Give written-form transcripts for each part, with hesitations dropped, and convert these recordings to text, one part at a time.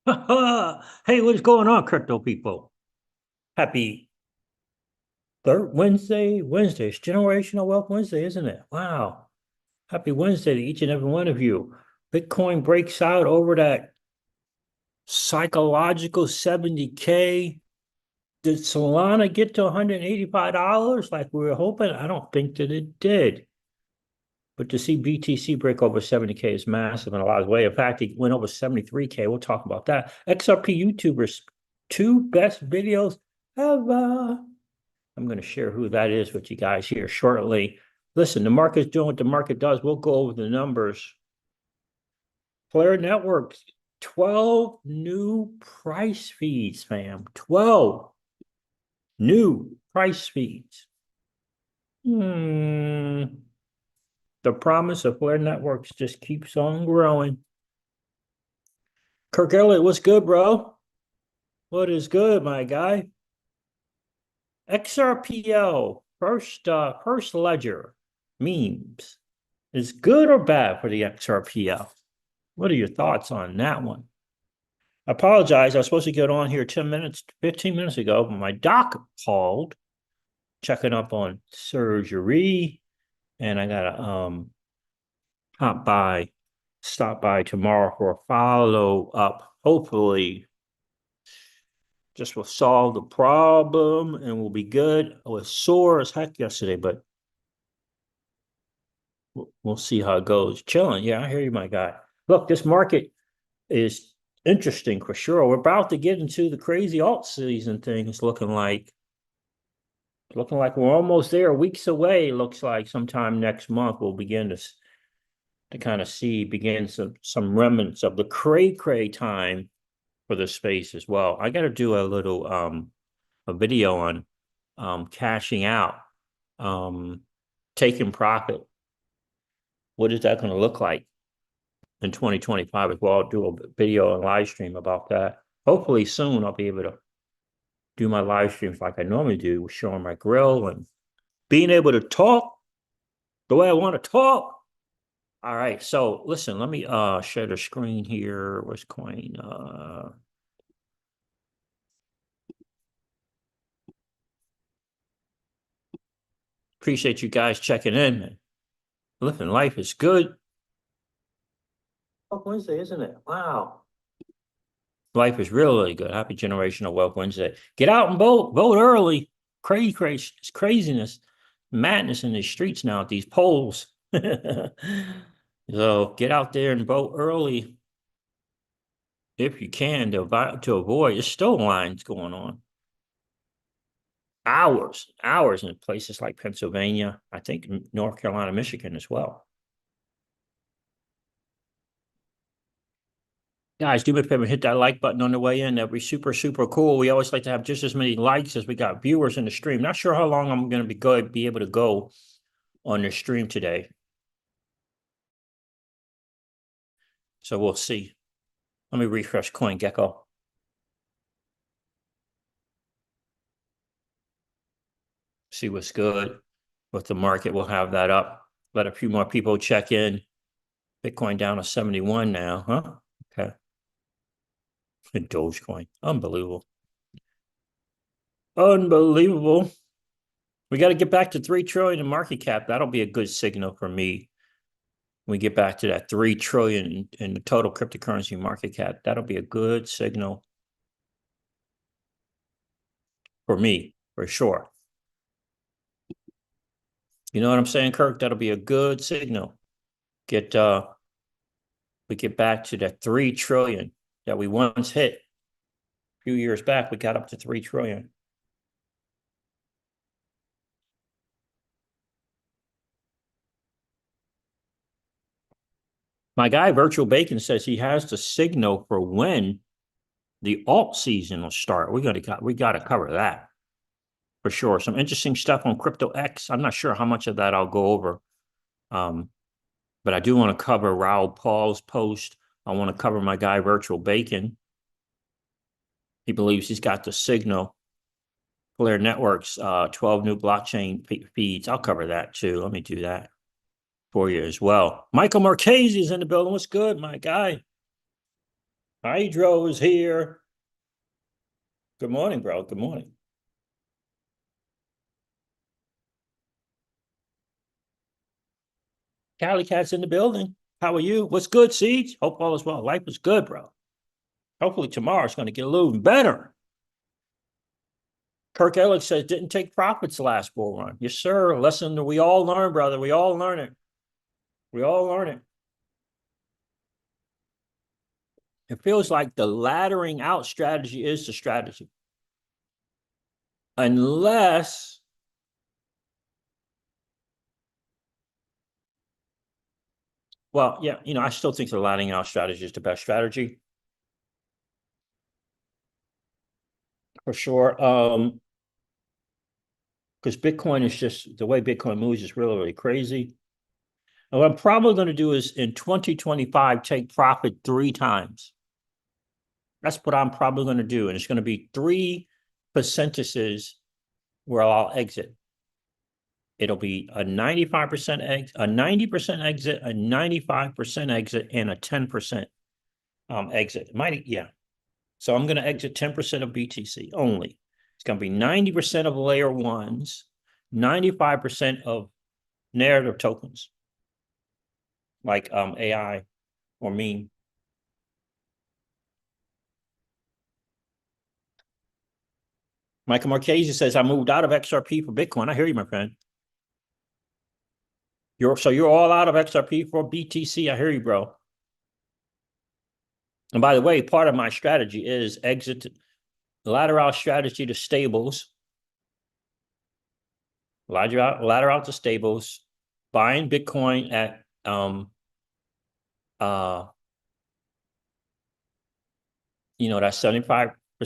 Hey, what's going on, crypto people? Happy third Wednesday. Wednesday. It's Generational Wealth Wednesday, isn't it? Wow. Happy Wednesday to each and every one of you. Bitcoin breaks out over that psychological 70K. Did Solana get to $185 like we were hoping? I don't think that it did. But to see BTC break over 70K is massive in a lot of ways. In fact, it went over 73K. We'll talk about that. XRP YouTubers, two best videos ever. I'm going to share who that is with you guys here shortly. Listen, the market's doing what the market does. We'll go over the numbers. Player Networks, 12 new price feeds, fam. 12 new price feeds. The promise of Flare Networks just keeps on growing. Kirk Elliott, what's good, bro? What is good, my guy? XRPL, first ledger memes. Is good or bad for the XRPL? What are your thoughts on that one? I apologize. I was supposed to get on here 10 minutes, 15 minutes ago, but my doc called, checking up on surgery, and I gotta stop by tomorrow for a follow-up. Hopefully, just will solve the problem and we'll be good. I was sore as heck yesterday, but we'll see how it goes. Chilling. Yeah, I hear you, my guy. Look, this market is interesting for sure. We're about to get into the crazy alt season thing. It's looking like we're almost there. Weeks away. Looks like sometime next month we'll begin to kind of begin some remnants of the cray time for the space as well. I got to do a little a video on cashing out, taking profit. What is that going to look like in 2025 as well? I'll do a video and live stream about that. Hopefully soon I'll be able to do my live streams like I normally do, showing my grill and being able to talk the way I want to talk. All right, so listen, let me share the screen here. Where's coin? Appreciate you guys checking in. Living life is good. Wednesday, isn't it? Wow. Life is really good. Happy Generational Wealth Wednesday. Get out and vote. Vote early. Crazy, it's craziness, madness in the streets now at these polls. So get out there and vote early if you can to avoid. There's still lines going on. Hours in places like Pennsylvania. I think North Carolina, Michigan as well. Guys, do me a favor, hit that like button on the way in. That'd be super, super cool. We always like to have just as many likes as we got viewers in the stream. Not sure how long I'm going to be able to go on the stream today. So we'll see. Let me refresh CoinGecko. See what's good with the market. We'll have that up. Let a few more people check in. Bitcoin down to 71 now, huh? Okay. And Dogecoin. Unbelievable. Unbelievable. We got to get back to 3 trillion in market cap. That'll be a good signal for me. When we get back to that 3 trillion in the total cryptocurrency market cap, that'll be a good signal for me, for sure. You know what I'm saying, Kirk? That'll be a good signal. We get back to that 3 trillion that we once hit a few years back. We got up to 3 trillion. My guy Virtual Bacon says he has the signal for when the alt season will start. We got to cover that for sure. Some interesting stuff on Crypto X. I'm not sure how much of that I'll go over, but I do want to cover Raoul Paul's post. I want to cover my guy Virtual Bacon. He believes he's got the signal. Flare Networks, 12 new blockchain feeds. I'll cover that too. Let me do that for you as well. Michael Marchese is in the building. What's good, my guy? Hydro is here. Good morning, bro. Good morning. Cali Cat's in the building. How are you? What's good, Siege? Hope all is well. Life is good, bro. Hopefully tomorrow's going to get a little better. Kirk Elliott says didn't take profits last bull run. Yes, sir. Lesson that we all learn, brother. We all learn it. We all learn it. It feels like the laddering out strategy is the strategy. Unless, well, yeah, I still think the laddering out strategy is the best strategy for sure. Because Bitcoin is just the way Bitcoin moves is really, really crazy. And what I'm probably going to do is in 2025 take profit 3 times. That's what I'm probably going to do, and it's going to be 3 percentages where I'll exit. It'll be a 95% exit, a 90% exit, a 95% exit, and a 10% exit. Yeah. So I'm going to exit 10% of BTC only. It's going to be 90% of layer ones, 95% of narrative tokens like AI or meme. Michael Marchese says, I moved out of XRP for Bitcoin. I hear you, my friend. You're all out of XRP for BTC. I hear you, bro. And by the way, part of my strategy is exit ladder out strategy to stables. Ladder out to stables, buying Bitcoin at that 75%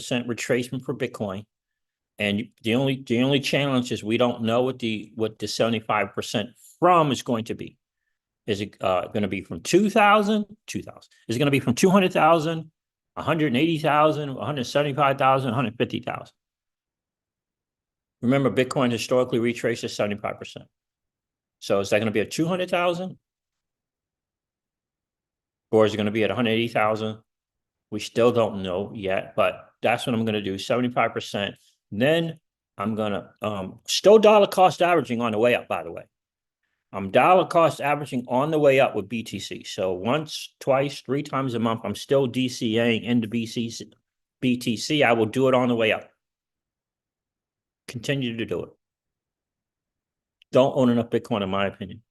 retracement for Bitcoin. And the only challenge is we don't know what the 75% from is going to be. Is it going to be from 2,000? 2,000. Is it going to be from 200,000, 180,000, 175,000, 150,000? Remember, Bitcoin historically retraces 75%. So is that going to be at 200,000? Or is it going to be at 180,000? We still don't know yet, but that's what I'm going to do, 75%. Then I'm going to still dollar cost averaging on the way up, by the way. I'm dollar cost averaging on the way up with BTC. So once, twice, 3 times a month, I'm still DCAing into BTC. I will do it on the way up. Continue to do it. Don't own enough Bitcoin, in my opinion.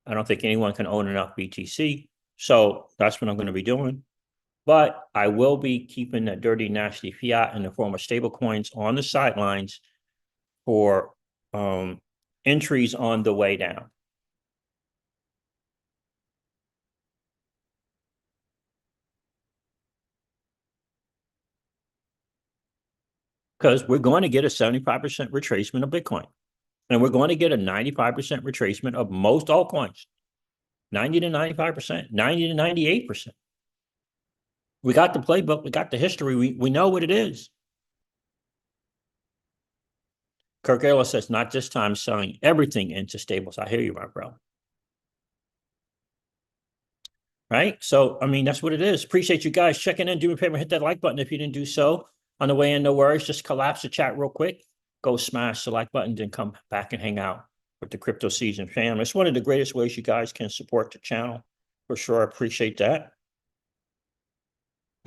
I don't think anyone can own enough BTC. So that's what I'm going to be doing. But I will be keeping that dirty, nasty fiat in the form of stable coins on the sidelines for entries on the way down. Because we're going to get a 75% retracement of Bitcoin. And we're going to get a 95% retracement of most altcoins. 90 to 95%, 90 to 98%. We got the playbook. We got the history. We know what it is. Kirk Ellis says, not this time selling everything into stables. I hear you, my bro. Right? So, I mean, that's what it is. Appreciate you guys checking in. Do me a favor, hit that like button if you didn't do so. On the way in, no worries. Just collapse the chat real quick. Go smash the like button, then come back and hang out with the Crypto Season family. It's one of the greatest ways you guys can support the channel. For sure, I appreciate that.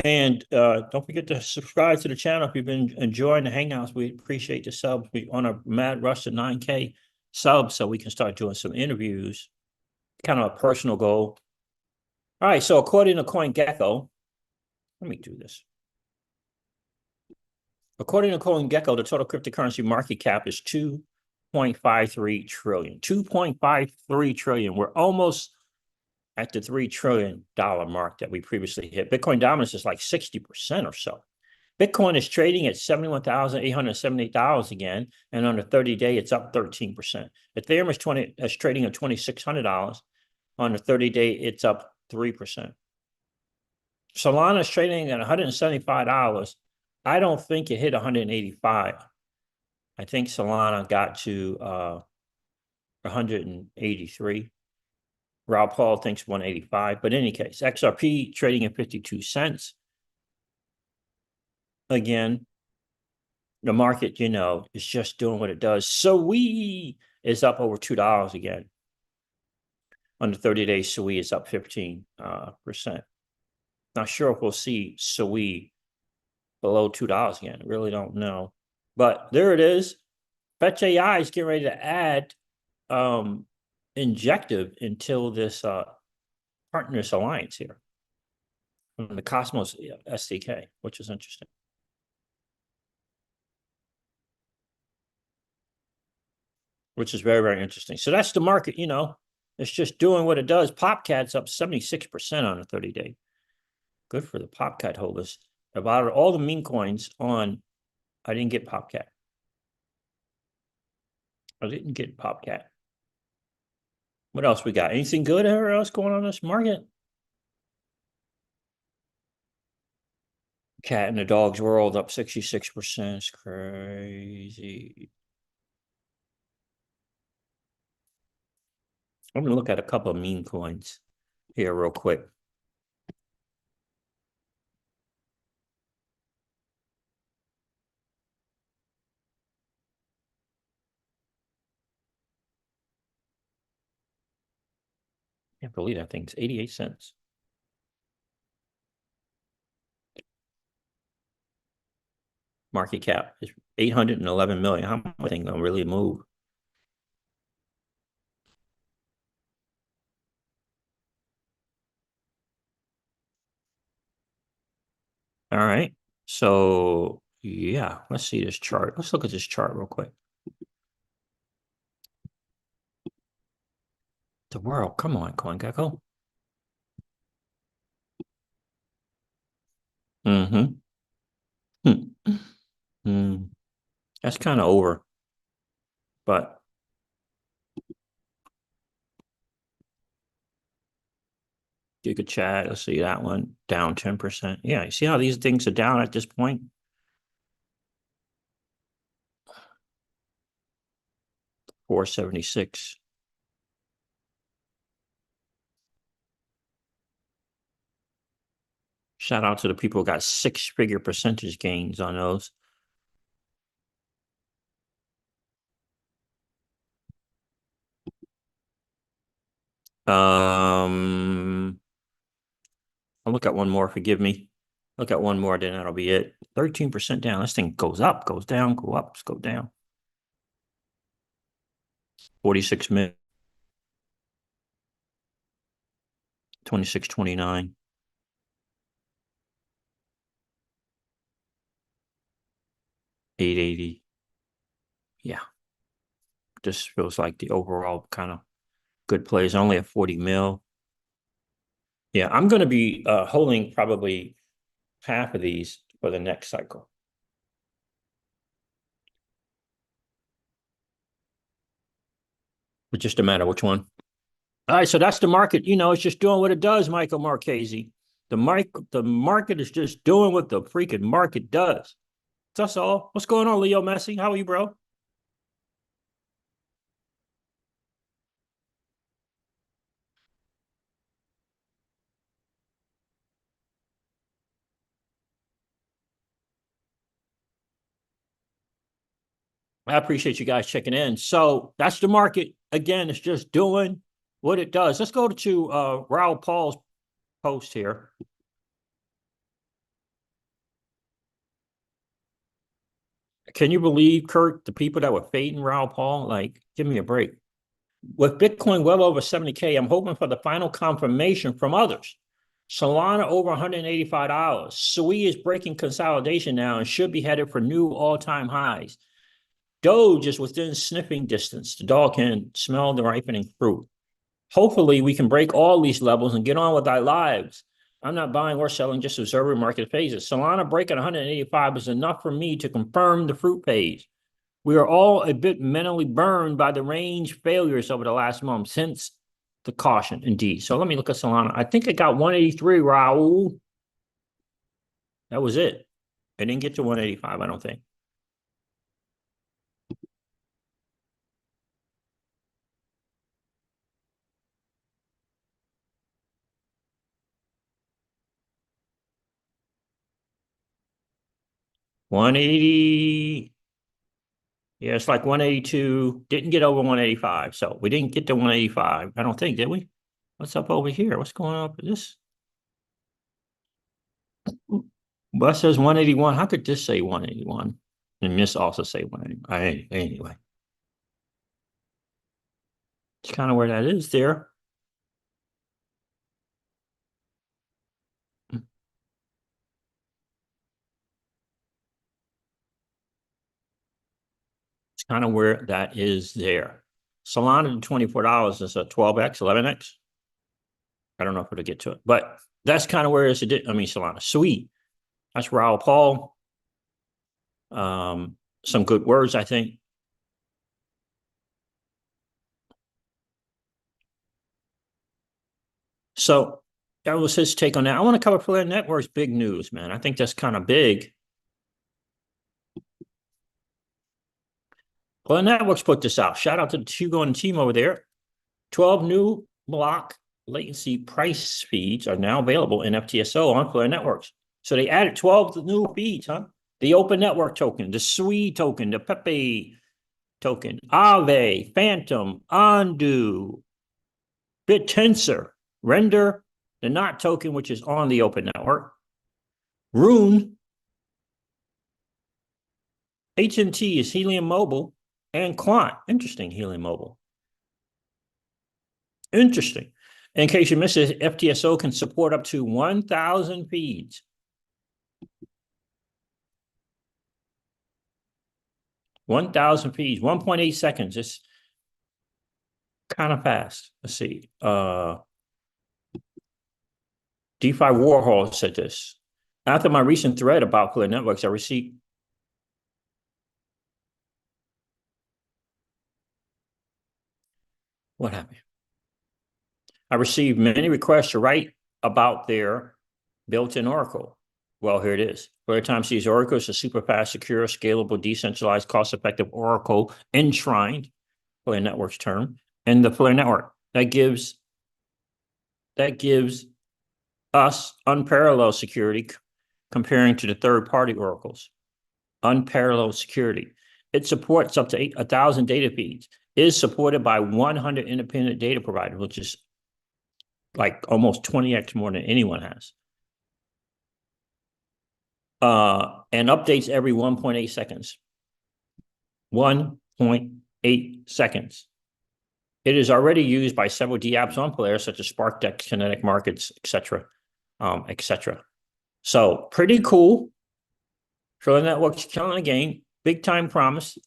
And don't forget to subscribe to the channel if you've been enjoying the hangouts. We appreciate the subs. We're on a mad rush to 9K subs so we can start doing some interviews. Kind of a personal goal. All right, so according to CoinGecko, let me do this. According to CoinGecko, the total cryptocurrency market cap is 2.53 trillion. 2.53 trillion. We're almost at the $3 trillion mark that we previously hit. Bitcoin dominance is like 60% or so. Bitcoin is trading at $71,878 again, and on the 30-day, it's up 13%. Ethereum is trading at $2,600. On the 30-day, it's up 3%. Solana is trading at $175. I don't think it hit 185. I think Solana got to 183. Rob Paul thinks 185. But in any case, XRP trading at 52 cents. again, the market, is just doing what it does. So we is up over $2 again. On the 30 days, SUI is up 15%. Not sure if we'll see SUI below $2 again. I really don't know. But there it is. Fetch AI is getting ready to add injective until this partners alliance here from the Cosmos SDK, which is interesting. Which is very, very interesting. So that's the market, it's just doing what it does. PopCat's up 76% on a 30-day. Good for the PopCat holders. About all the meme coins on, I didn't get PopCat. I didn't get PopCat. What else we got? Anything good or else going on in this market? Cat in the dog's world up 66%. It's crazy. I'm gonna look at a couple of meme coins here real quick. I can't believe that thing's 88 cents. Market cap is 811 million. How much thing gonna really move? All right. So yeah, let's see this chart. Let's look at this chart real quick. The world, come on, CoinGecko. Mm-hmm. That's kind of over, but you could chat. Let's see that one down 10%. Yeah, you see how these things are down at this point? $476. Shout out to the people who got 6-figure percentage gains on those. I'll look at one more. Forgive me. Look at one more, then that'll be it. 13% down. This thing goes up, goes down, go up, go down. 46 minutes. 26.29. 880. Yeah. This feels like the overall kind of good plays. Only at 40 mil. Yeah, I'm going to be holding probably half of these for the next cycle. It's just a matter which one. All right, so that's the market. It's just doing what it does, Michael Marchese. The market is just doing what the freaking market does. That's all. What's going on, Leo Messi? How are you, bro? I appreciate you guys checking in. So that's the market. Again, it's just doing what it does. Let's go to Raoul Paul's post here. Can you believe, Kurt, the people that were fading Raoul Paul? Like, give me a break. With Bitcoin well over 70K, I'm hoping for the final confirmation from others. Solana over $185. SUI is breaking consolidation now and should be headed for new all-time highs. Doge is within sniffing distance. The dog can smell the ripening fruit. Hopefully, we can break all these levels and get on with our lives. I'm not buying or selling, just observing market phases. Solana breaking 185 is enough for me to confirm the fruit phase. We are all a bit mentally burned by the range failures over the last month, since the caution, indeed. So let me look at Solana. I think it got 183, Raul. That was it. It didn't get to 185, I don't think. 180. Yeah, it's like 182. Didn't get over 185. So we didn't get to 185. I don't think, did we? What's up over here? What's going on with this? Well, it says 181. How could this say 181? And this also say 180. Anyway, it's kind of where that is there. It's kind of where that is there. Solana to $24 is a 12x, 11x. I don't know if it'll get to it, but that's kind of where it's. I mean, Solana, sweet. That's Raul Paul. Some good words, I think. So that was his take on that. I want to cover Planet Network's big news, man. I think that's kind of big. Planet Networks put this out. Shout out to Hugo and the team over there. 12 new block latency price feeds are now available in FTSO on Planet Networks. So they added 12 new feeds, huh? The Open Network token, the SUI token, the Pepe token, Aave, Phantom, Undo, BitTensor, Render, the NOT token, which is on the Open Network, Rune, HNT is Helium Mobile, and Quant. Interesting, Helium Mobile. Interesting. In case you missed it, FTSO can support up to 1,000 feeds. 1,000 feeds, 1.8 seconds. It's kind of fast. Let's see. DeFi Warhol said this. After my recent thread about Planet Networks, I received what happened? I received many requests to write about their built-in Oracle. Well, here it is. Time sees Oracle is a super fast, secure, scalable, decentralized, cost-effective Oracle enshrined, Planet Network's term, in the Planet Network. That gives us unparalleled security comparing to the third-party oracles. Unparalleled security. It supports up to 1,000 data feeds. It is supported by 100 independent data providers, which is like almost 20x more than anyone has. And updates every 1.8 seconds. 1.8 seconds. It is already used by several dApps on players such as SparkDex, Kinetic Markets, etc., etc. So pretty cool. Planet Network's killing the game. Big time promise.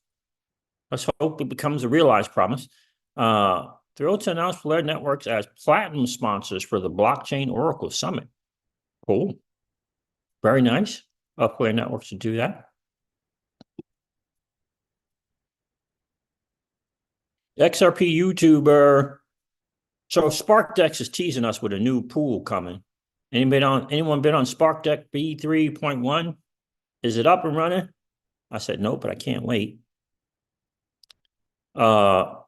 Let's hope it becomes a realized promise. Thrilled to announce Planet Networks as platinum sponsors for the Blockchain Oracle Summit. Cool. Very nice of Planet Networks to do that. XRP YouTuber. So SparkDex is teasing us with a new pool coming. Anyone been on SparkDex B3.1? Is it up and running? I said no, but I can't wait. Let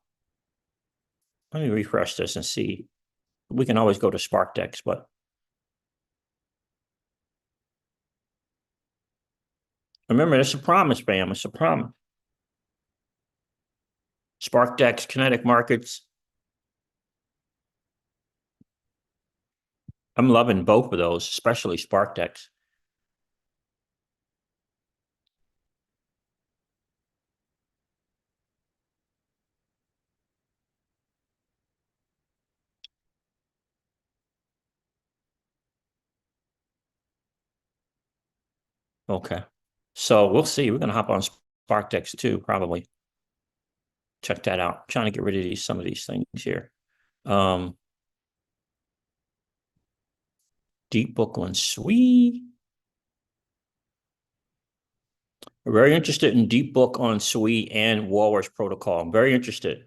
me refresh this and see. We can always go to SparkDex, but remember, it's a promise, fam. It's a promise. SparkDex, Kinetic Markets. I'm loving both of those, especially SparkDex. Okay. So we'll see. We're going to hop on SparkDex too, probably. Check that out. I'm trying to get rid of some of these things here. Deep book on SUI. We're very interested in deep book on SUI and Walrus protocol. I'm very interested.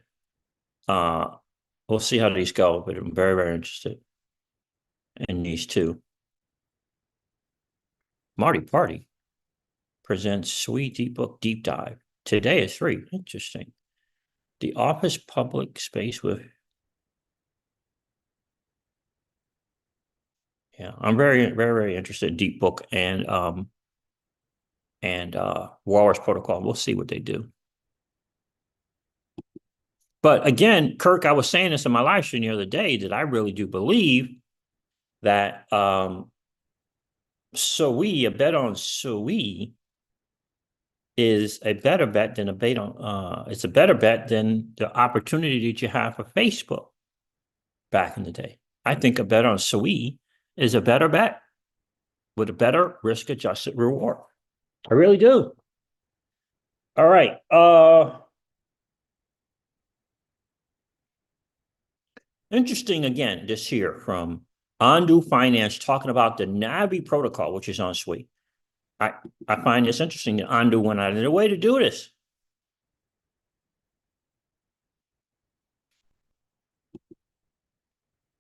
We'll see how these go, but I'm very, very interested in these two. Marty Party presents SUI deep book deep dive. Today is free. Interesting. The office public space with. Yeah, I'm very, very, very interested in deep book and and Walrus Protocol. We'll see what they do. But again, Kirk, I was saying this in my live stream the other day that I really do believe that a bet on SOE is a better bet than a bet on it's a better bet than the opportunity that you have for Facebook back in the day. I think a bet on SOE is a better bet with a better risk-adjusted reward. I really do. All right. Interesting again this year from Ondu Finance talking about the Navi protocol, which is on SWE. I find this interesting that Ondu went out of their way to do this.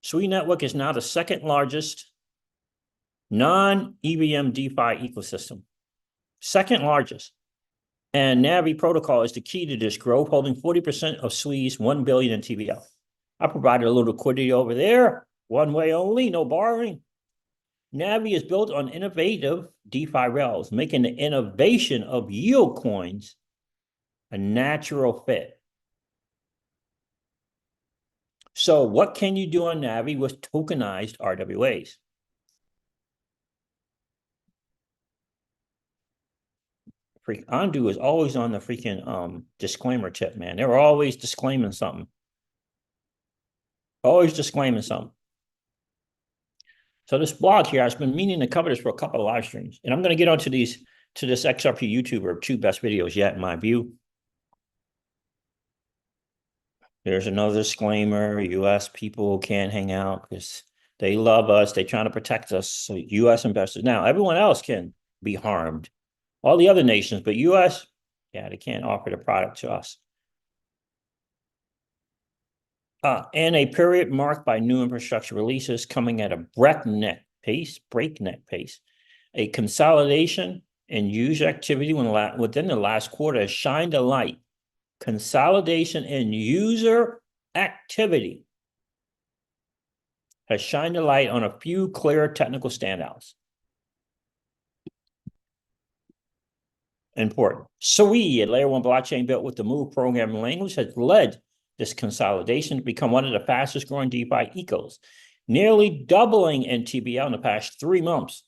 SWE network is now the second largest non-EVM DeFi ecosystem. Second largest. And Navi protocol is the key to this growth, holding 40% of SWE's 1 billion in TVL. I provided a little liquidity over there, one way only, no borrowing. Navi is built on innovative DeFi rails, making the innovation of yield coins a natural fit. So what can you do on Navi with tokenized RWAs? Ondu is always on the freaking disclaimer tip, man. They're always disclaiming something. Always disclaiming something. So this blog here, I've been meaning to cover this for a couple of live streams. And I'm going to get onto this XRP YouTuber, 2 best videos yet, in my view. There's another disclaimer. U.S. people can't hang out because they love us. They're trying to protect us. So U.S. investors. Now, everyone else can be harmed. All the other nations, but U.S., yeah, they can't offer the product to us. And a period marked by new infrastructure releases coming at a breakneck pace, a consolidation and user activity within the last quarter has shined a light. Consolidation and user activity has shined a light on a few clear technical standouts. Important. SOE, a layer 1 blockchain built with the Move programming language, has led this consolidation to become one of the fastest growing DeFi ecos, nearly doubling in TBL in the past 3 months.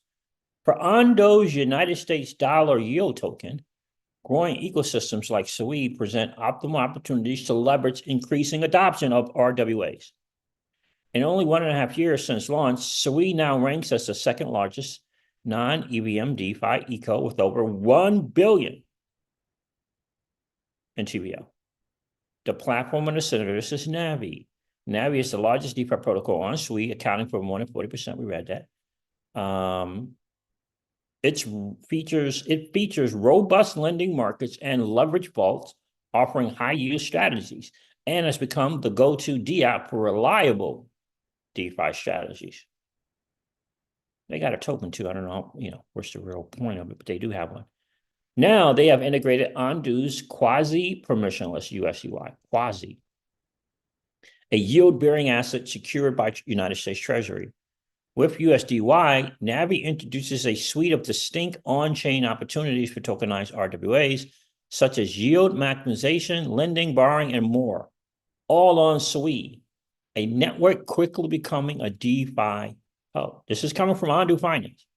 For Ondo's United States dollar yield token, growing ecosystems like SOE present optimal opportunities to leverage increasing adoption of RWAs. In only 1.5 years since launch, SOE now ranks as the second largest non-EVM DeFi eco with over 1 billion in TVL. The platform in the center of this is Navi. Navi is the largest DeFi protocol on SWE, accounting for more than 40%. We read that. It features robust lending markets and leverage vaults, offering high-yield strategies, and has become the go-to DApp for reliable DeFi strategies. They got a token too. I don't know, what's the real point of it, but they do have one. Now they have integrated Ondu's quasi-permissionless USDY, quasi, a yield-bearing asset secured by United States Treasury. With USDY, Navi introduces a suite of distinct on-chain opportunities for tokenized RWAs, such as yield maximization, lending, borrowing, and more, all on SWE, a network quickly becoming a DeFi hub. This is coming from Ondu Finance.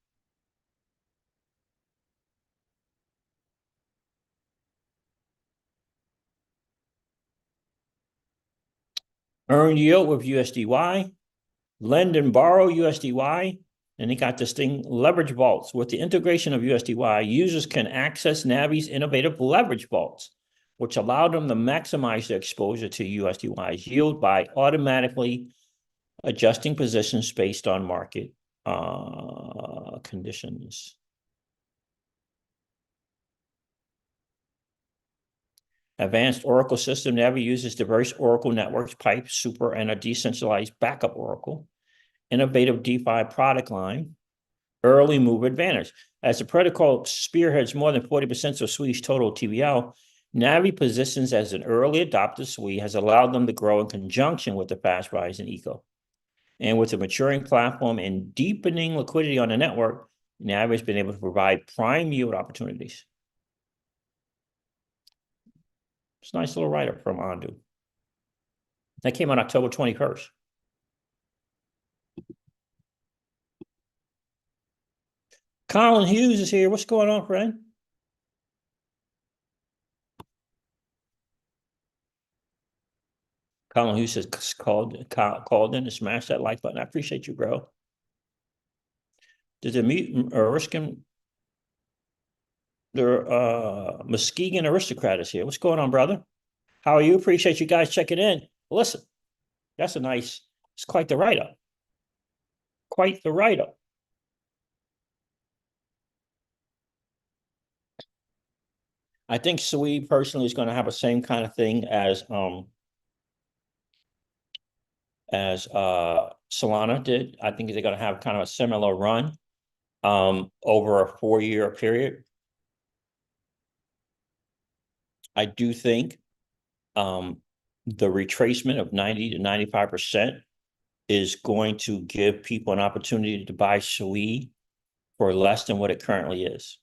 Earn yield with USDY, lend and borrow USDY, and they got this thing, leverage vaults. With the integration of USDY, users can access Navi's innovative leverage vaults, which allow them to maximize their exposure to USDY's yield by automatically adjusting positions based on market conditions. Advanced Oracle system Navi uses diverse Oracle networks, Pipe, Super, and a decentralized backup Oracle. Innovative DeFi product line, early move advantage. As the protocol spearheads more than 40% of SWE's total TVL, Navi positions as an early adopter SWE has allowed them to grow in conjunction with the fast rise in eco. And with a maturing platform and deepening liquidity on the network, And the average has been able to provide prime yield opportunities. It's a nice little write-up from Andu. That came on October 21st. Colin Hughes is here. What's going on, friend? Colin Hughes has called in to smash that like button. I appreciate you, bro. Did the Erskine, the Muskegon aristocrat is here. What's going on, brother? How are you? Appreciate you guys checking in. Listen, that's it's quite the write-up. Quite the write-up. I think Sui personally is going to have the same kind of thing as Solana did. I think they're going to have kind of a similar run over a 4-year period. I do think the retracement of 90 to 95% is going to give people an opportunity to buy Sui for less than what it currently is.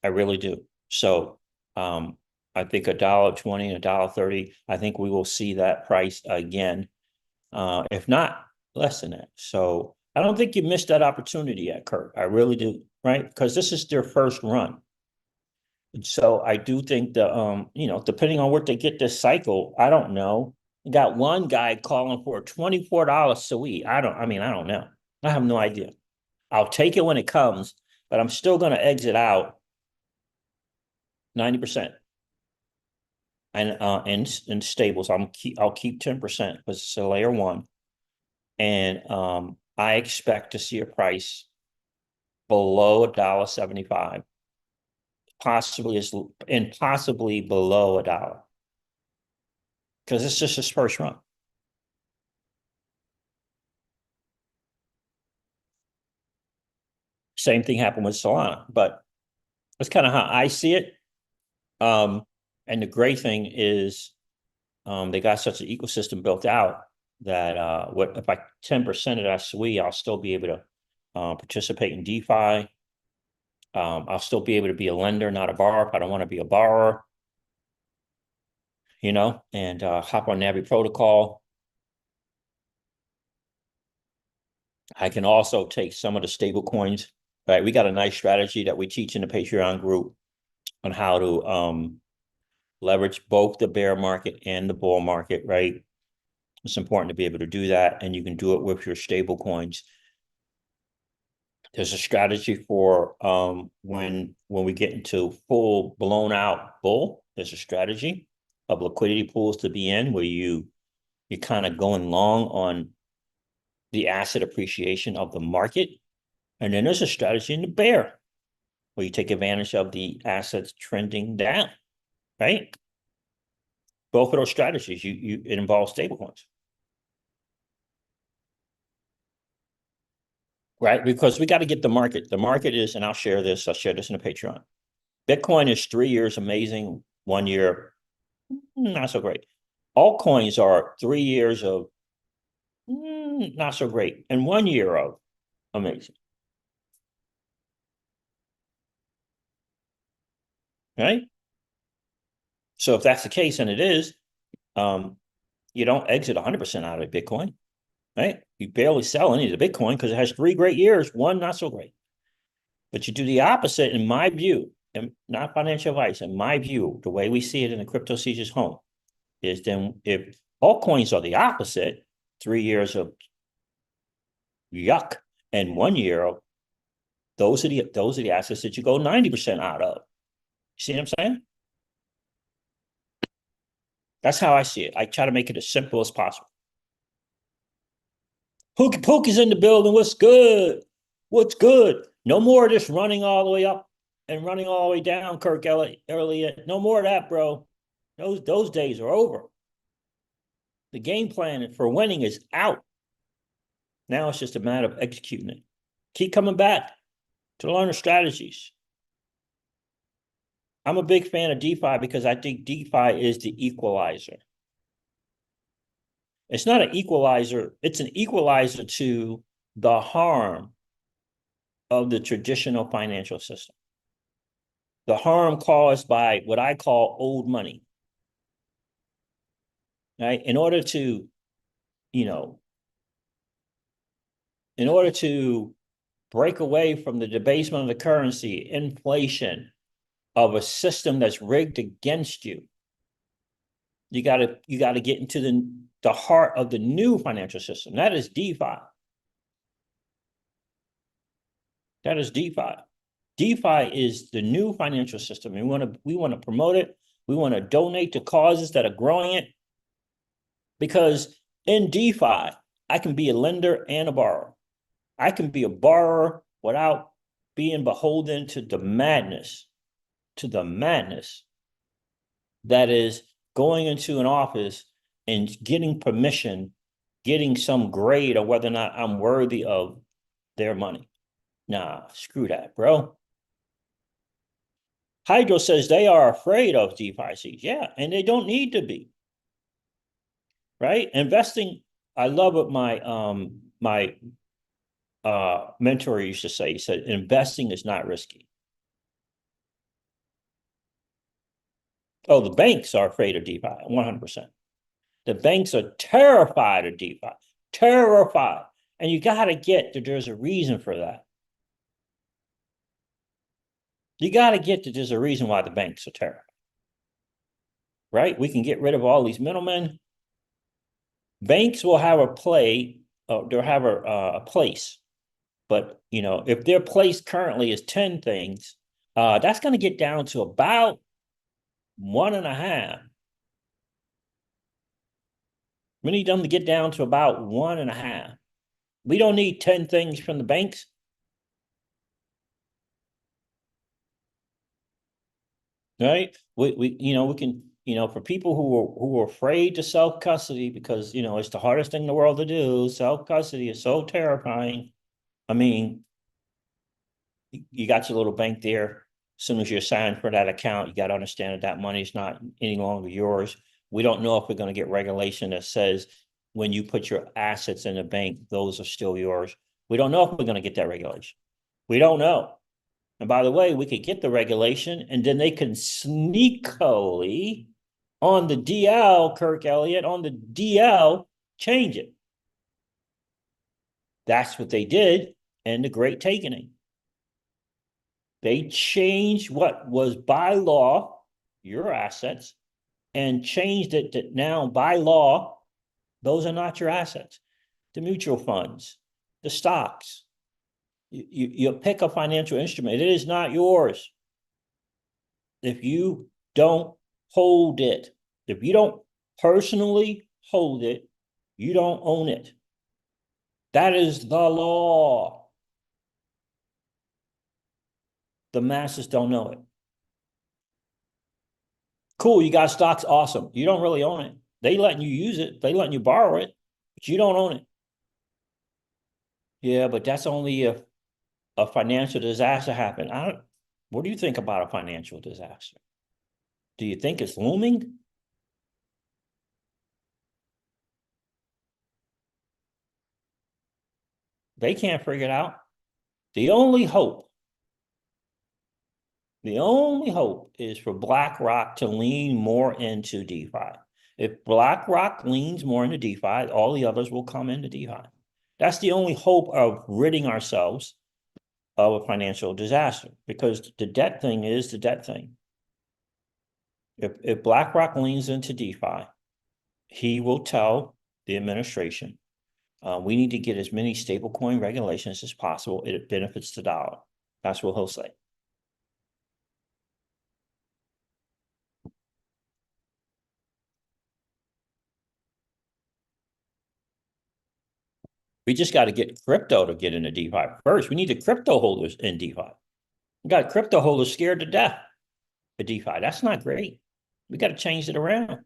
I really do. So I think $1.20, $1.30, I think we will see that price again. If not, less than that. So I don't think you missed that opportunity yet, Kurt. I really do, right? Because this is their first run. So I do think that, depending on what they get this cycle, I don't know. You got one guy calling for a $24 Sui. I don't know. I have no idea. I'll take it when it comes, but I'm still going to exit out 90%. And in stables, I'll keep 10% because it's a layer one. And I expect to see a price below $1.75, possibly below $1, because it's just his first run. Same thing happened with Solana, but that's kind of how I see it. And the great thing is they got such an ecosystem built out that what if I 10% of that SWE, I'll still be able to participate in DeFi. I'll still be able to be a lender, not a borrower if I don't want to be a borrower, and hop on Navi protocol. I can also take some of the stable coins, right? We got a nice strategy that we teach in the Patreon group on how to leverage both the bear market and the bull market, right? It's important to be able to do that, and you can do it with your stable coins. There's a strategy for when we get into full blown out bull. There's a strategy of liquidity pools to be in where you're kind of going long on the asset appreciation of the market, and then there's a strategy in the bear where you take advantage of the assets trending down, right? Both of those strategies, it involves stablecoins. Right? Because we got to get the market. The market is, and I'll share this in the Patreon. Bitcoin is 3 years amazing, 1 year, not so great. Altcoins are 3 years of not so great, and 1 year of amazing. Right? So if that's the case, and it is, you don't exit 100% out of Bitcoin, right? You barely sell any of the Bitcoin because it has 3 great years, 1 not so great. But you do the opposite, in my view, and not financial advice, in my view, the way we see it in the Crypto Sieges home, is then if altcoins are the opposite, 3 years of yuck and 1 year of those are the assets that you go 90% out of. You see what I'm saying? That's how I see it. I try to make it as simple as possible. Pook is in the building. What's good? What's good? No more of this running all the way up and running all the way down, Kirk Elliott. No more of that, bro. Those days are over. The game plan for winning is out. Now it's just a matter of executing it. Keep coming back to learn the strategies. I'm a big fan of DeFi because I think DeFi is the equalizer. It's not an equalizer. It's an equalizer to the harm of the traditional financial system, the harm caused by what I call old money, right? You know, in order to break away from the debasement of the currency, inflation, of a system that's rigged against you, you gotta get into the heart of the new financial system. That is DeFi. That is DeFi. DeFi is the new financial system. And we want to promote it. We want to donate to causes that are growing it. Because in DeFi, I can be a lender and a borrower. I can be a borrower without being beholden to the madness that is going into an office and getting permission, getting some grade of whether or not I'm worthy of their money. Nah, screw that, bro. Hydro says they are afraid of DeFi. Yeah, and they don't need to be. Right? Investing, I love what my mentor used to say. He said, investing is not risky. Oh, the banks are afraid of DeFi, 100%. The banks are terrified of DeFi, terrified. And you got to get that there's a reason for that. You got to get that there's a reason why the banks are terrified. Right? We can get rid of all these middlemen. Banks will have a play, they'll have a place. But, if their place currently is 10 things, that's going to get down to about 1.5. We need them to get down to about 1.5. We don't need 10 things from the banks. Right? We can, for people who are afraid to self-custody because, it's the hardest thing in the world to do. Self-custody is so terrifying. I mean, you got your little bank there. As soon as you're signed for that account, you got to understand that money is not any longer yours. We don't know if we're going to get regulation that says when you put your assets in a bank, those are still yours. We don't know if we're going to get that regulation. We don't know. And by the way, we could get the regulation and then they can sneakily on the DL, Kirk Elliott, on the DL, change it. That's what they did in the Great Takening. They changed what was by law, your assets, and changed it that now by law, those are not your assets. The mutual funds, the stocks, you pick a financial instrument. It is not yours. If you don't hold it, if you don't personally hold it, you don't own it. That is the law. The masses don't know it. Cool, you got stocks, awesome. You don't really own it. They letting you use it. They letting you borrow it, but you don't own it. Yeah, but that's only if a financial disaster happened. What do you think about a financial disaster? Do you think it's looming? They can't figure it out. The only hope is for BlackRock to lean more into DeFi. If BlackRock leans more into DeFi, all the others will come into DeFi. That's the only hope of ridding ourselves of a financial disaster, because the debt thing is the debt thing. If BlackRock leans into DeFi, he will tell the administration, we need to get as many stablecoin regulations as possible. It benefits the dollar. That's what he'll say. We just got to get crypto to get into DeFi first. We need the crypto holders in DeFi. We got crypto holders scared to death of DeFi. That's not great. We got to change it around.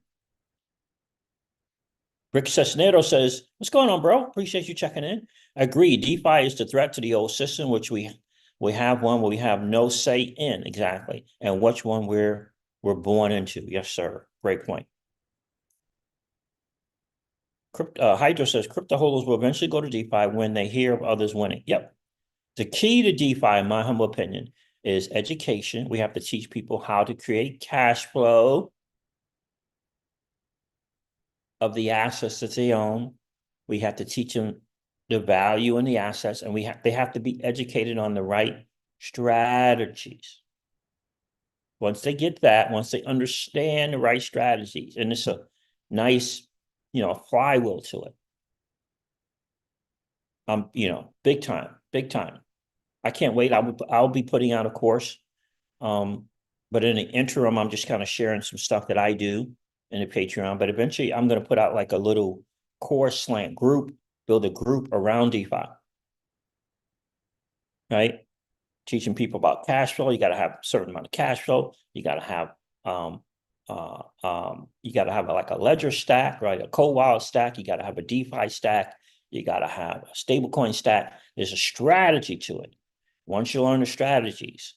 Rick Cisnero says, what's going on, bro? Appreciate you checking in. Agree. DeFi is the threat to the old system, which we have one where we have no say in exactly, and which one we're born into. Yes, sir. Great point. Hydro says crypto holders will eventually go to DeFi when they hear of others winning. Yep. The key to DeFi, in my humble opinion, is education. We have to teach people how to create cash flow of the assets that they own. We have to teach them the value in the assets, and they have to be educated on the right strategies. Once they get that, once they understand the right strategies, and it's a nice, flywheel to it. Big time, big time. I can't wait. I'll be putting out a course. But in the interim, I'm just kind of sharing some stuff that I do in the Patreon. But eventually I'm going to put out like a little course slant group, build a group around DeFi. Right? Teaching people about cash flow. You got to have a certain amount of cash flow. You got to have like a ledger stack, right? A cold wallet stack. You got to have a DeFi stack. You got to have a stablecoin stack. There's a strategy to it. Once you learn the strategies,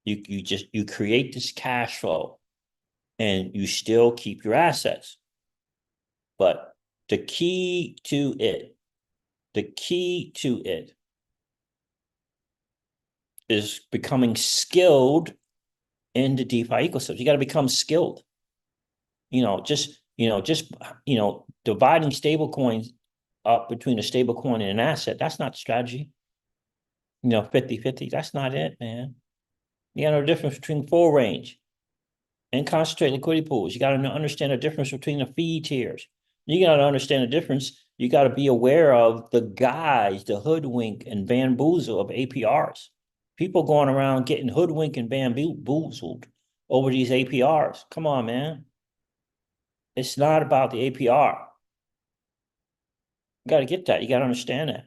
you create this cash flow and you still keep your assets. But the key to it is becoming skilled in the DeFi ecosystem. You got to become skilled. Just dividing stable coins up between a stable coin and an asset, that's not the strategy. 50-50, that's not it, man. You got to know the difference between full range and concentrated liquidity pools. You got to understand the difference between the fee tiers. You got to understand the difference. You got to be aware of the guys, the hoodwink and bamboozle of APRs. People going around getting hoodwinked and bamboozled over these APRs. Come on, man. It's not about the APR. You got to get that. You got to understand that.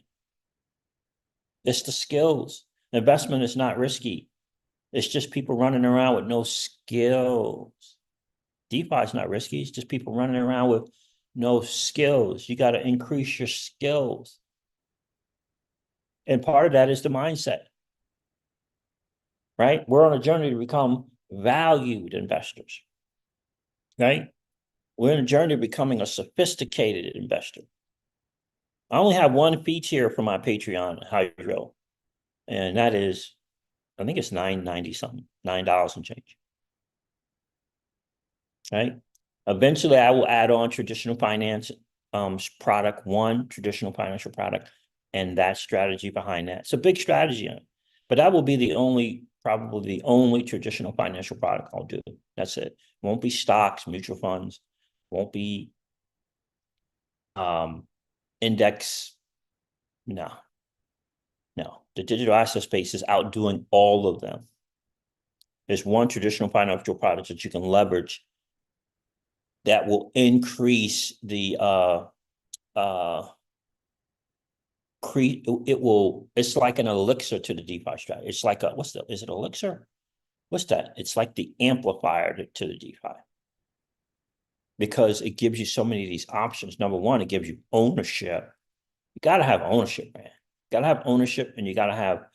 It's the skills. Investment is not risky. It's just people running around with no skills. DeFi is not risky. It's just people running around with no skills. You got to increase your skills. And part of that is the mindset, right? We're on a journey to become valued investors, right? We're on a journey to becoming a sophisticated investor. I only have one fee tier for my Patreon, Hydro, and that is, I think it's $9.90 something, $9 and change. Right? Eventually, I will add on traditional finance product, one traditional financial product, and that strategy behind that. It's a big strategy on it, but that will be probably the only traditional financial product I'll do. That's it. Won't be stocks, mutual funds, won't be index. No. The digital asset space is outdoing all of them. There's one traditional financial product that you can leverage that will increase the it's like an elixir to the DeFi strategy. It's like is it elixir? What's that? It's like the amplifier to the DeFi. Because it gives you so many of these options. Number one, it gives you ownership. You gotta have ownership, man. You gotta have ownership, and you gotta have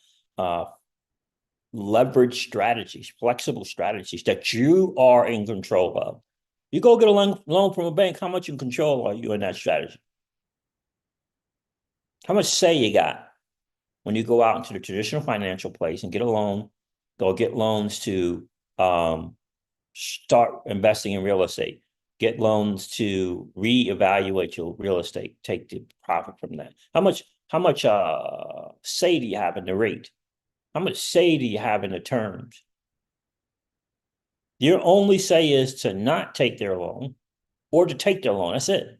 leverage strategies, flexible strategies that you are in control of. You go get a loan from a bank, how much in control are you in that strategy? How much say you got when you go out into the traditional financial place and get a loan, go get loans to start investing in real estate, get loans to reevaluate your real estate, take the profit from that. How much say do you have in the rate? How much say do you have in the terms? Your only say is to not take their loan or to take their loan. That's it.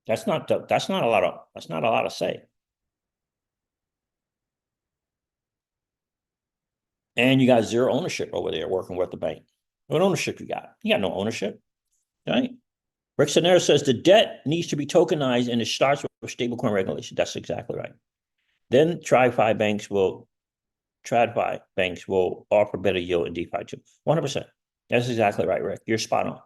That's not a lot of say. And you got zero ownership over there working with the bank. What ownership you got? You got no ownership, right? Rick Sonera says the debt needs to be tokenized and it starts with stablecoin regulation. That's exactly right. Then TradFi banks will offer better yield in DeFi too. 100%. That's exactly right, Rick. You're spot on.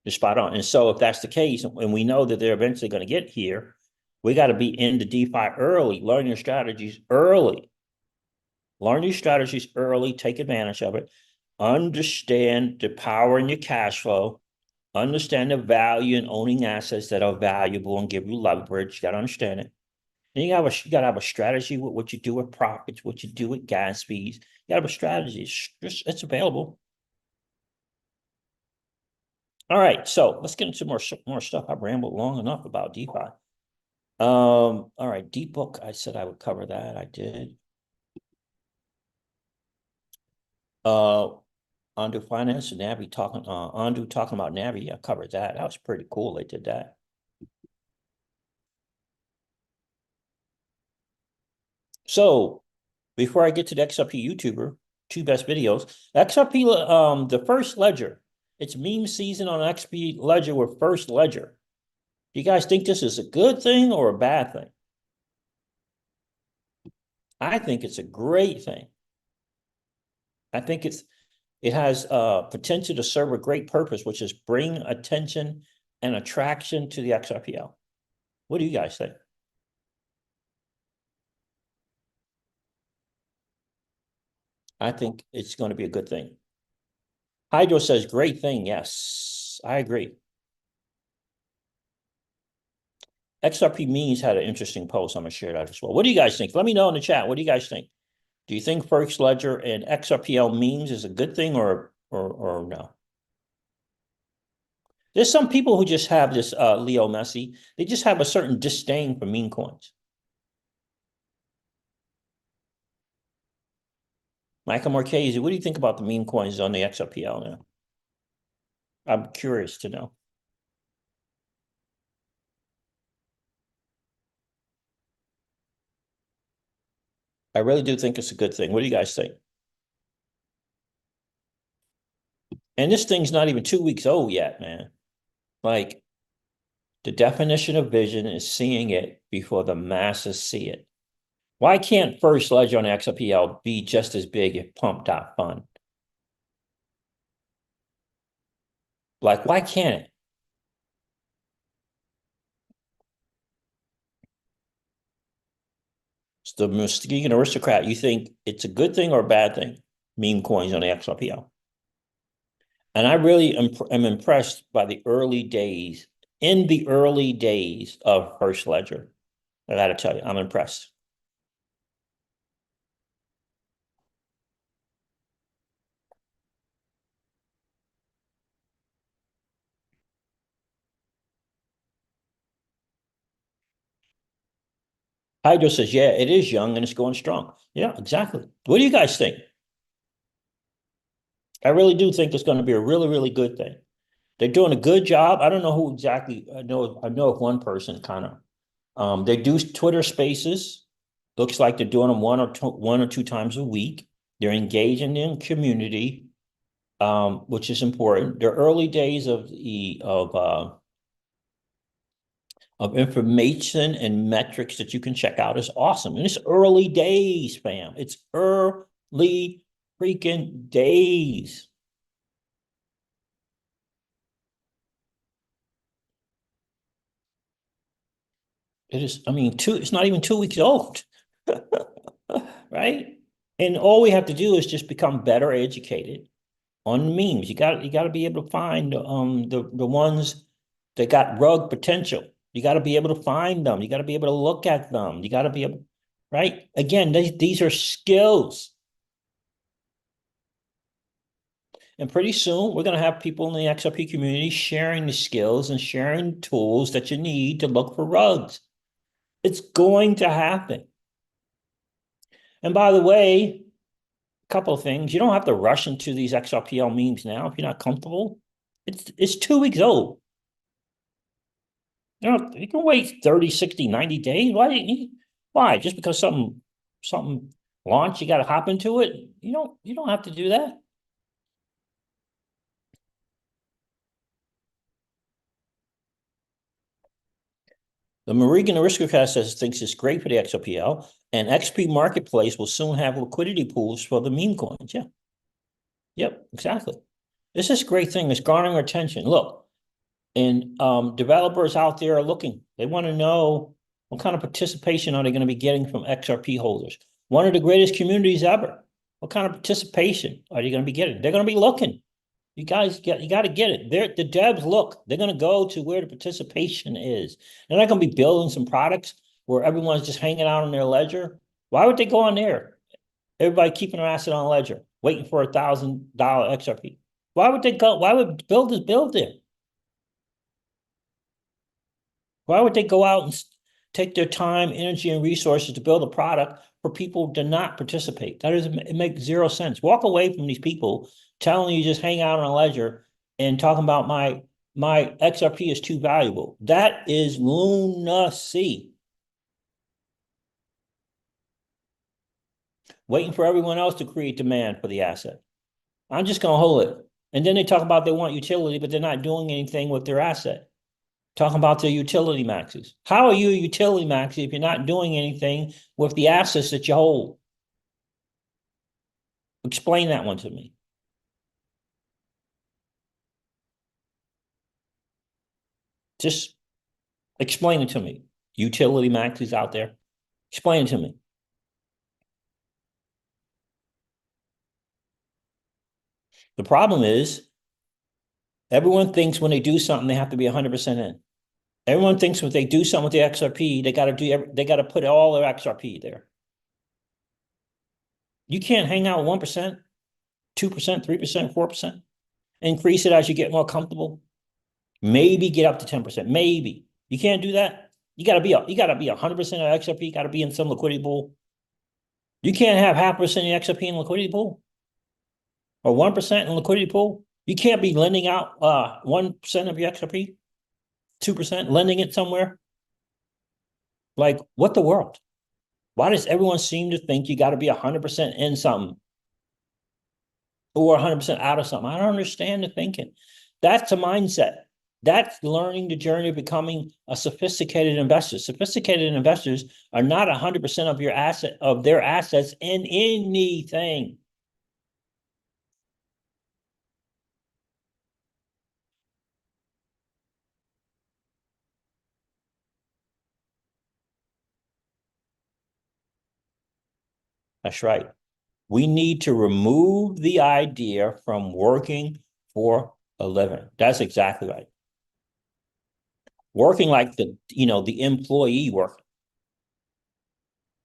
You're spot on. And so if that's the case, and we know that they're eventually going to get here, we got to be into DeFi early, learn your strategies early. Learn these strategies early, take advantage of it. understand the power in your cash flow, understand the value in owning assets that are valuable and give you leverage. You got to understand it. And you gotta have a strategy with what you do with profits, what you do with gas fees. You gotta have a strategy. It's available. All right, so let's get into more stuff. I've rambled long enough about DeFi. All right, deep book. I said I would cover that. I did. Undo finance and Navi talking. Undo talking about Navi. I covered that. That was pretty cool. They did that. So before I get to the XRP YouTuber, two best videos. XRP, the first ledger. It's meme season on XP ledger with first ledger. Do you guys think this is a good thing or a bad thing? I think it's a great thing. I think it has potential to serve a great purpose, which is bring attention and attraction to the XRPL. What do you guys think? I think it's going to be a good thing. Hydro says, great thing. Yes, I agree. XRP Memes had an interesting post. I'm going to share that as well. What do you guys think? Let me know in the chat. What do you guys think? Do you think First Ledger and XRPL Memes is a good thing or no? There's some people who just have this, Leo Messi, they just have a certain disdain for meme coins. Michael Marchese, what do you think about the meme coins on the XRPL now? I'm curious to know. I really do think it's a good thing. What do you guys think? And this thing's not even 2 weeks old yet, man. Like, the definition of vision is seeing it before the masses see it. Why can't First Ledger on XRPL be just as big if pumped out fun? Like, why can't it? It's the Muskegon aristocrat. You think it's a good thing or a bad thing? Meme coins on the XRPL. And I really am impressed by the early days, in the early days of First Ledger. I got to tell you, I'm impressed. Hydro says, yeah, it is young and it's going strong. Yeah, exactly. What do you guys think? I really do think it's going to be a really, really good thing. They're doing a good job. I don't know who exactly. I know of one person kind of. They do Twitter Spaces. Looks like they're doing them one or two times a week. They're engaging in community, which is important. The early days of information and metrics that you can check out is awesome. And it's early days, fam. It's early freaking days. It is, I mean, it's not even 2 weeks old, right? And all we have to do is just become better educated on memes. You got to be able to find the ones that got rug potential. You got to be able to find them. You got to be able to look at them. You got to be able, right? Again, these are skills. And pretty soon we're going to have people in the XRP community sharing the skills and sharing tools that you need to look for rugs. It's going to happen. And by the way, a couple of things. You don't have to rush into these XRPL memes now if you're not comfortable. It's 2 weeks old. You can wait 30, 60, 90 days. Why? Just because something launched, you got to hop into it? You don't have to do that. The Mohegan Aristocrat thinks it's great for the XOPL, and XP Marketplace will soon have liquidity pools for the meme coins. Yeah. Yep, exactly. This is a great thing. It's garnering attention. Look, and developers out there are looking. They want to know what kind of participation are they going to be getting from XRP holders. One of the greatest communities ever. What kind of participation are you going to be getting? They're going to be looking. You got to get it. The devs look. They're going to go to where the participation is. They're not going to be building some products where everyone's just hanging out on their ledger. Why would they go on there? Everybody keeping their asset on ledger, waiting for $1,000 XRP. Why would they go? Why would builders build there? Why would they go out and take their time, energy, and resources to build a product for people to not participate? It makes zero sense. Walk away from these people telling you just hang out on a ledger and talking about my XRP is too valuable. That is lunacy. Waiting for everyone else to create demand for the asset. I'm just going to hold it. And then they talk about they want utility, but they're not doing anything with their asset. Talking about the utility maxes. How are you a utility max if you're not doing anything with the assets that you hold? Explain that one to me. Just explain it to me. Utility maxes out there. Explain it to me. The problem is everyone thinks when they do something, they have to be 100% in. Everyone thinks when they do something with the XRP, they got to put all their XRP there. You can't hang out with 1%, 2%, 3%, 4%. Increase it as you get more comfortable. Maybe get up to 10%. Maybe. You can't do that. You gotta be 100% of XRP, gotta be in some liquidity pool. You can't have 0.5% of XRP in liquidity pool or 1% in liquidity pool. You can't be lending out 1% of your XRP, 2%, lending it somewhere. Like, what the world? Why does everyone seem to think you got to be 100% in something or 100% out of something? I don't understand the thinking. That's a mindset. That's learning the journey of becoming a sophisticated investor. Sophisticated investors are not 100% of their assets in anything. That's right. We need to remove the idea from working for a living. That's exactly right. Working like the employee work.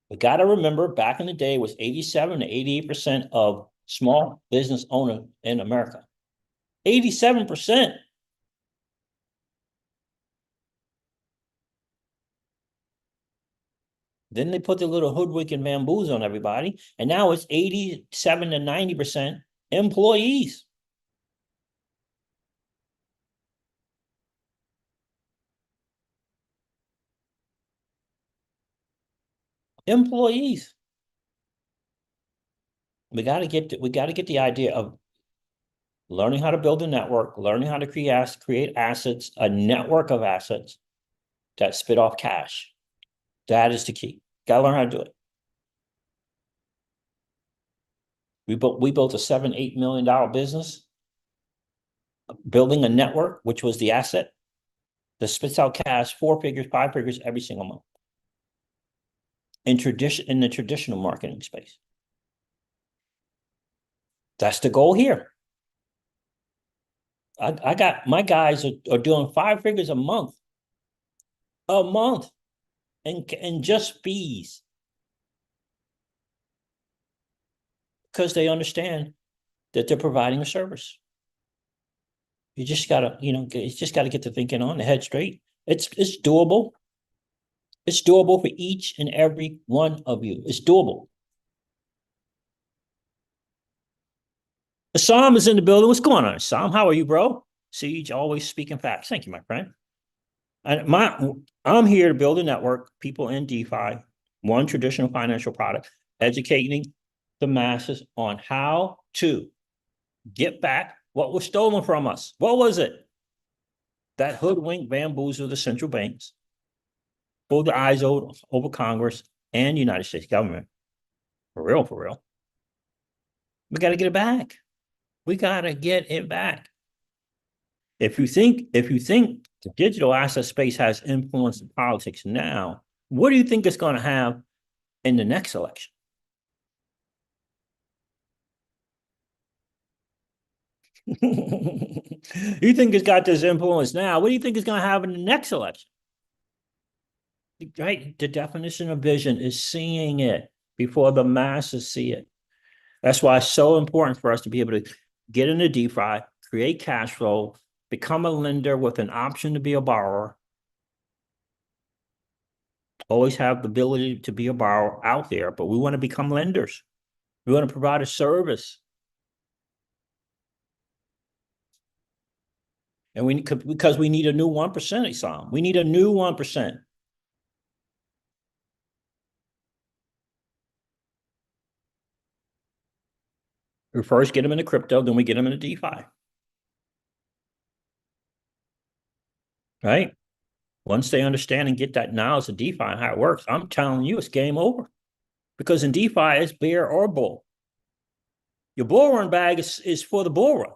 We got to remember back in the day it was 87 to 88% of small business owner in America. 87%. Then they put the little hoodwink and bamboos on everybody. And now it's 87 to 90% employees. Employees. We got to get the idea of learning how to build a network, learning how to create assets, a network of assets that spit off cash. That is the key. Got to learn how to do it. We built a $7-8 million business, building a network, which was the asset that spits out cash, 4 figures, 5 figures every single month. In the traditional marketing space. That's the goal here. I got my guys are doing 5 figures a month and just fees because they understand that they're providing a service. You just gotta, get the thinking on the head straight. It's doable. It's doable for each and every one of you. It's doable. Assam is in the building. What's going on, Assam? How are you, bro? Siege, always speaking facts. Thank you, my friend. I'm here to build a network, people in DeFi, one traditional financial product, educating the masses on how to get back what was stolen from us. What was it? That hoodwink bamboozle the central banks, pull the eyes over Congress and the United States government. For real, for real. We got to get it back. We got to get it back. If you think the digital asset space has influence in politics now, what do you think it's going to have in the next election? You think it's got this influence now? What do you think it's going to have in the next election? Right? The definition of vision is seeing it before the masses see it. That's why it's so important for us to be able to get into DeFi, create cash flow, become a lender with an option to be a borrower, always have the ability to be a borrower out there, but we want to become lenders. We want to provide a service. And because we need a new 1%, Islam. We need a new 1%. We first get them into crypto, then we get them into DeFi. Right? Once they understand and get that knowledge of DeFi and how it works, I'm telling you, it's game over. Because in DeFi, it's bear or bull. Your bull run bag is for the bull run.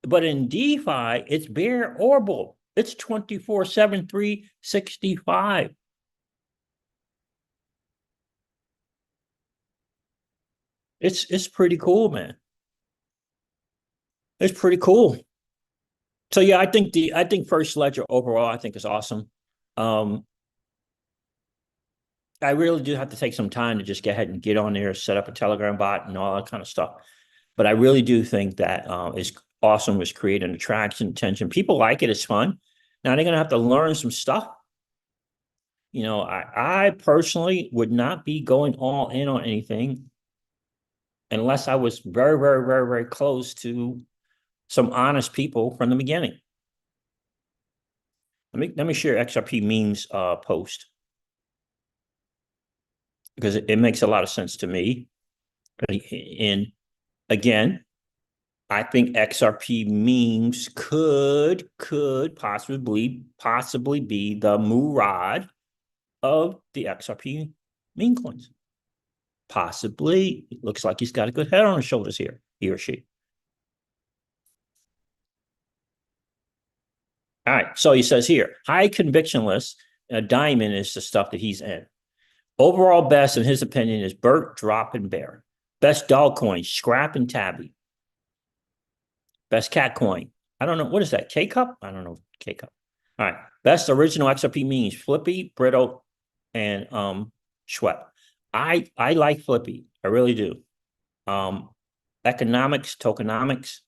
But in DeFi, it's bear or bull. It's 24/7, 365. It's pretty cool, man. It's pretty cool. So yeah, I think First Ledger overall, I think is awesome. Um, I really do have to take some time to just get ahead and get on there, set up a Telegram bot and all that kind of stuff. But I really do think that is awesome. Is creating attraction, attention. People like it. It's fun. Now they're gonna have to learn some stuff. You know, I personally would not be going all in on anything unless I was very, very, very, very close to some honest people from the beginning. Let me share XRP memes post because it makes a lot of sense to me. And again, I think XRP memes could possibly be the Murad of the XRP meme coins. Possibly. It looks like he's got a good head on his shoulders here, he or she. All right. So he says here, high conviction list, a diamond is the stuff that he's in. Overall best, in his opinion, is Burt, Drop, and Bear. Best dog coin, Scrap and Tabby. Best cat coin. I don't know. What is that? K Cup? I don't know. K Cup. All right. Best original XRP means Flippy, Brittle, and Schwepp. I like Flippy. I really do. Um, economics, tokenomics,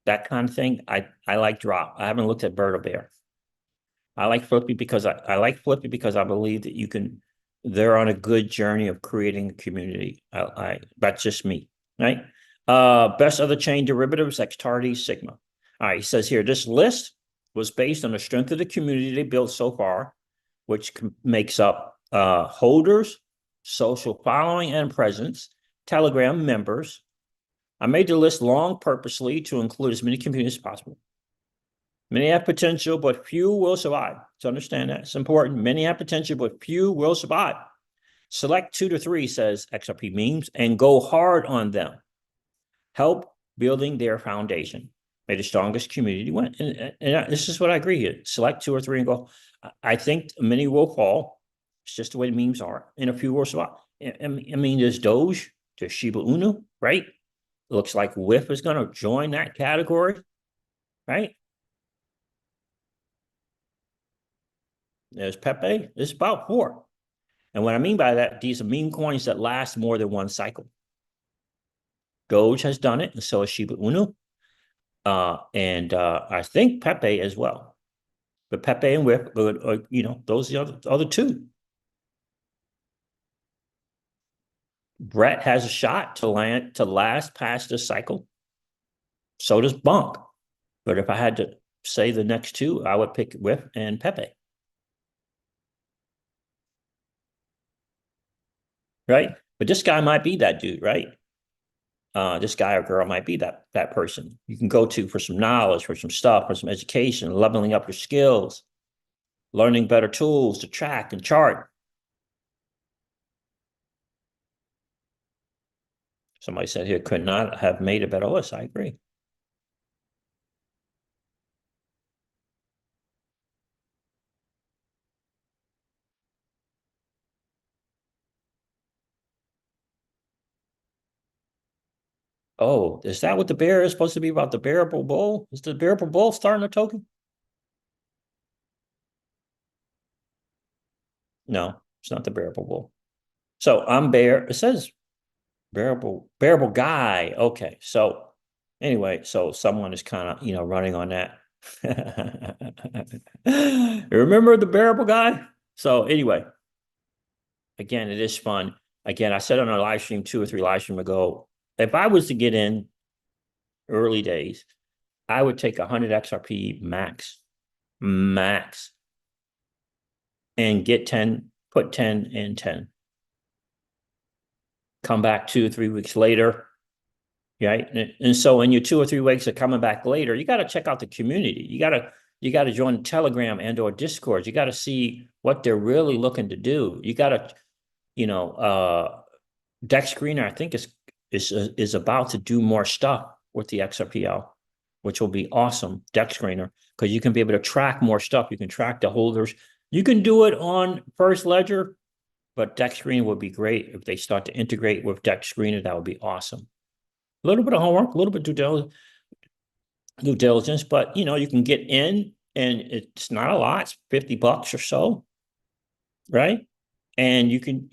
that kind of thing. I like Drop. I haven't looked at Bird or Bear. I like Flippy because I like Flippy because I believe that you can. They're on a good journey of creating a community. That's just me, right? Best other chain derivatives, XTARDI, Sigma. All right, he says here this list was based on the strength of the community they built so far, which makes up holders, social following and presence, Telegram members. I made the list long purposely to include as many communities as possible. Many have potential, but few will survive. So understand that. It's important. Many have potential, but few will survive. Select 2 to 3, says XRP memes, and go hard on them. Help building their foundation. May the strongest community win. And this is what I agree here. Select 2 or 3 and go. I think many will fall. It's just the way the memes are. And a few will survive. I mean, there's Doge, there's Shiba Inu, right? It looks like WIF is going to join that category, right? There's Pepe. It's about 4. And what I mean by that, these are meme coins that last more than one cycle. Doge has done it, and so has Shiba Inu. And I think Pepe as well. But Pepe and WIF, those are the other 2. Brett has a shot to last past this cycle. So does Bunk. But if I had to say the next 2, I would pick WIF and Pepe. Right? But this guy might be that dude, right? This guy or girl might be that person you can go to for some knowledge, for some stuff, for some education, leveling up your skills, learning better tools to track and chart. Somebody said here could not have made a better list. I agree. Oh, is that what the bear is supposed to be about? The bearable bull? Is the bearable bull starting a token? No, it's not the bearable bull. So I'm bear. It says bearable guy. Okay. So anyway, so someone is kind of, running on that. Remember the bearable guy? So anyway, again, it is fun. Again, I said on a live stream 2 or 3 live stream ago, if I was to get in early days, I would take 100 XRP max, and get 10, put 10 in 10. Come back 2 or 3 weeks later, right? And so in your 2 or 3 weeks of coming back later, you got to check out the community. You got to join Telegram and or Discord. You got to see what they're really looking to do. You got to, you know, Dex Screener, I think is about to do more stuff with the XRPL, which will be awesome. Dex Screener, because you can be able to track more stuff. You can track the holders. You can do it on First Ledger, but Dex Screener would be great if they start to integrate with Dex Screener. That would be awesome. A little bit of homework, a little bit due diligence, but you can get in, and it's not a lot. It's $50 or so, right? And you can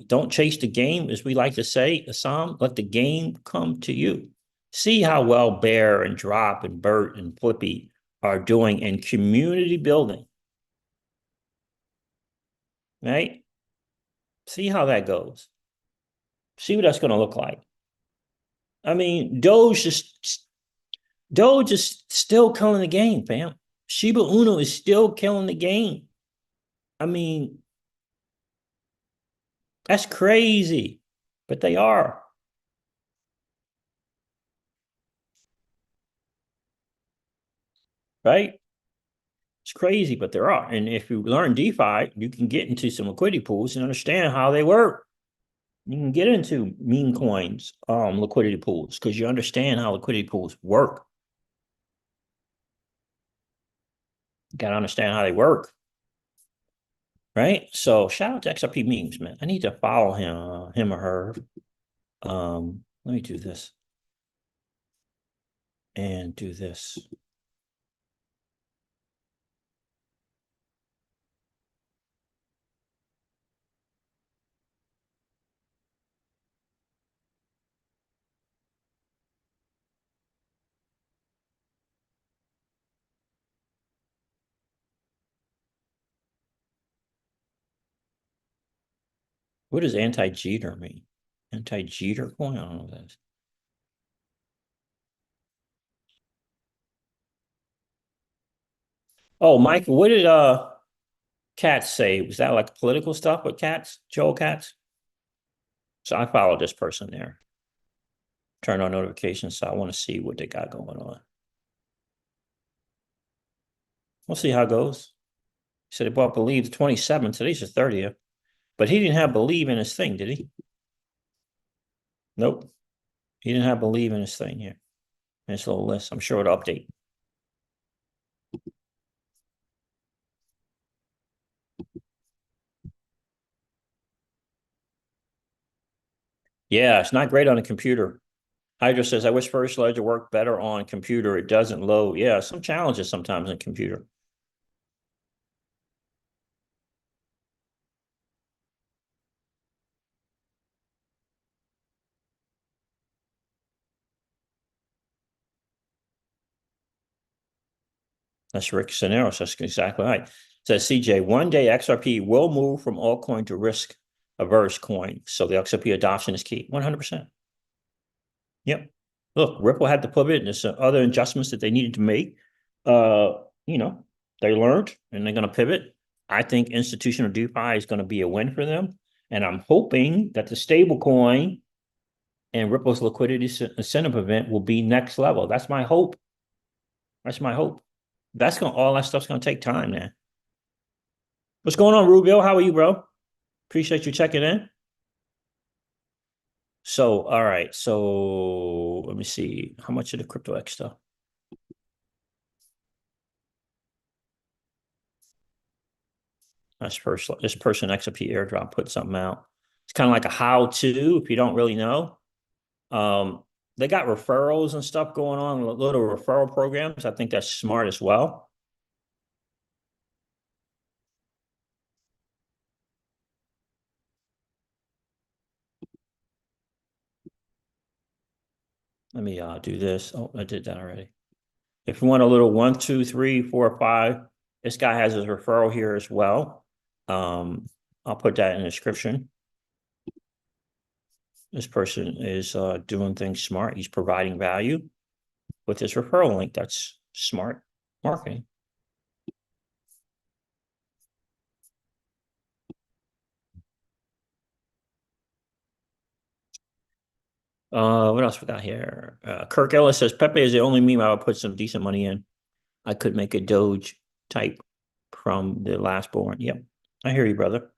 don't chase the game, as we like to say, Assam. Let the game come to you. See how well Bear and Drop and Bert and Flippy are doing in community building, right? See how that goes. See what that's going to look like. I mean, Doge is still killing the game, fam. Shiba Uno is still killing the game. I mean, that's crazy, but they are, right? It's crazy, but there are. And if you learn DeFi, you can get into some liquidity pools and understand how they work. You can get into meme coins, liquidity pools, because you understand how liquidity pools work. You got to understand how they work, right? So shout out to XRP memes, man. I need to follow him or her. Let me do this and do this. What does anti-Jeter mean? Anti-Jeter coin? I don't know what that is. Oh, Mike, what did Katz say? Was that like political stuff with Katz, Joel Katz? So I followed this person there. Turn on notifications, so I want to see what they got going on. We'll see how it goes. He said he bought Believe the 27th. Today's the 30th. But he didn't have Believe in his thing, did he? Nope. He didn't have Believe in his thing here. In his little list. I'm sure it'll update. Yeah, it's not great on a computer. Hydra says, I wish First Ledger worked better on computer. It doesn't load. Yeah, some challenges sometimes in computer. That's Rick Cineros. That's exactly right. Says CJ, one day XRP will move from altcoin to risk averse coin. So the XRP adoption is key. 100%. Yep. Look, Ripple had to pivot, and there's some other adjustments that they needed to make. Uh, you know, they learned, and they're going to pivot. I think institutional DeFi is going to be a win for them. And I'm hoping that the stable coin and Ripple's liquidity incentive event will be next level. That's my hope. That's my hope. That's going all that stuff's going to take time, man. What's going on, Rubio? How are you, bro? Appreciate you checking in. So, all right. So let me see. How much of the crypto X stuff? This person XRP airdrop put something out. It's kind of like a how to if you don't really know. They got referrals and stuff going on, little referral programs. I think that's smart as well. Let me do this. Oh, I did that already. If you want a little 1, 2, 3, 4, 5, this guy has his referral here as well. I'll put that in the description. This person is doing things smart. He's providing value with his referral link. That's smart marketing. What else we got here? Kirk Ellis says Pepe is the only meme I would put some decent money in. I could make a Doge type from the last bull run. Yep, I hear you, brother.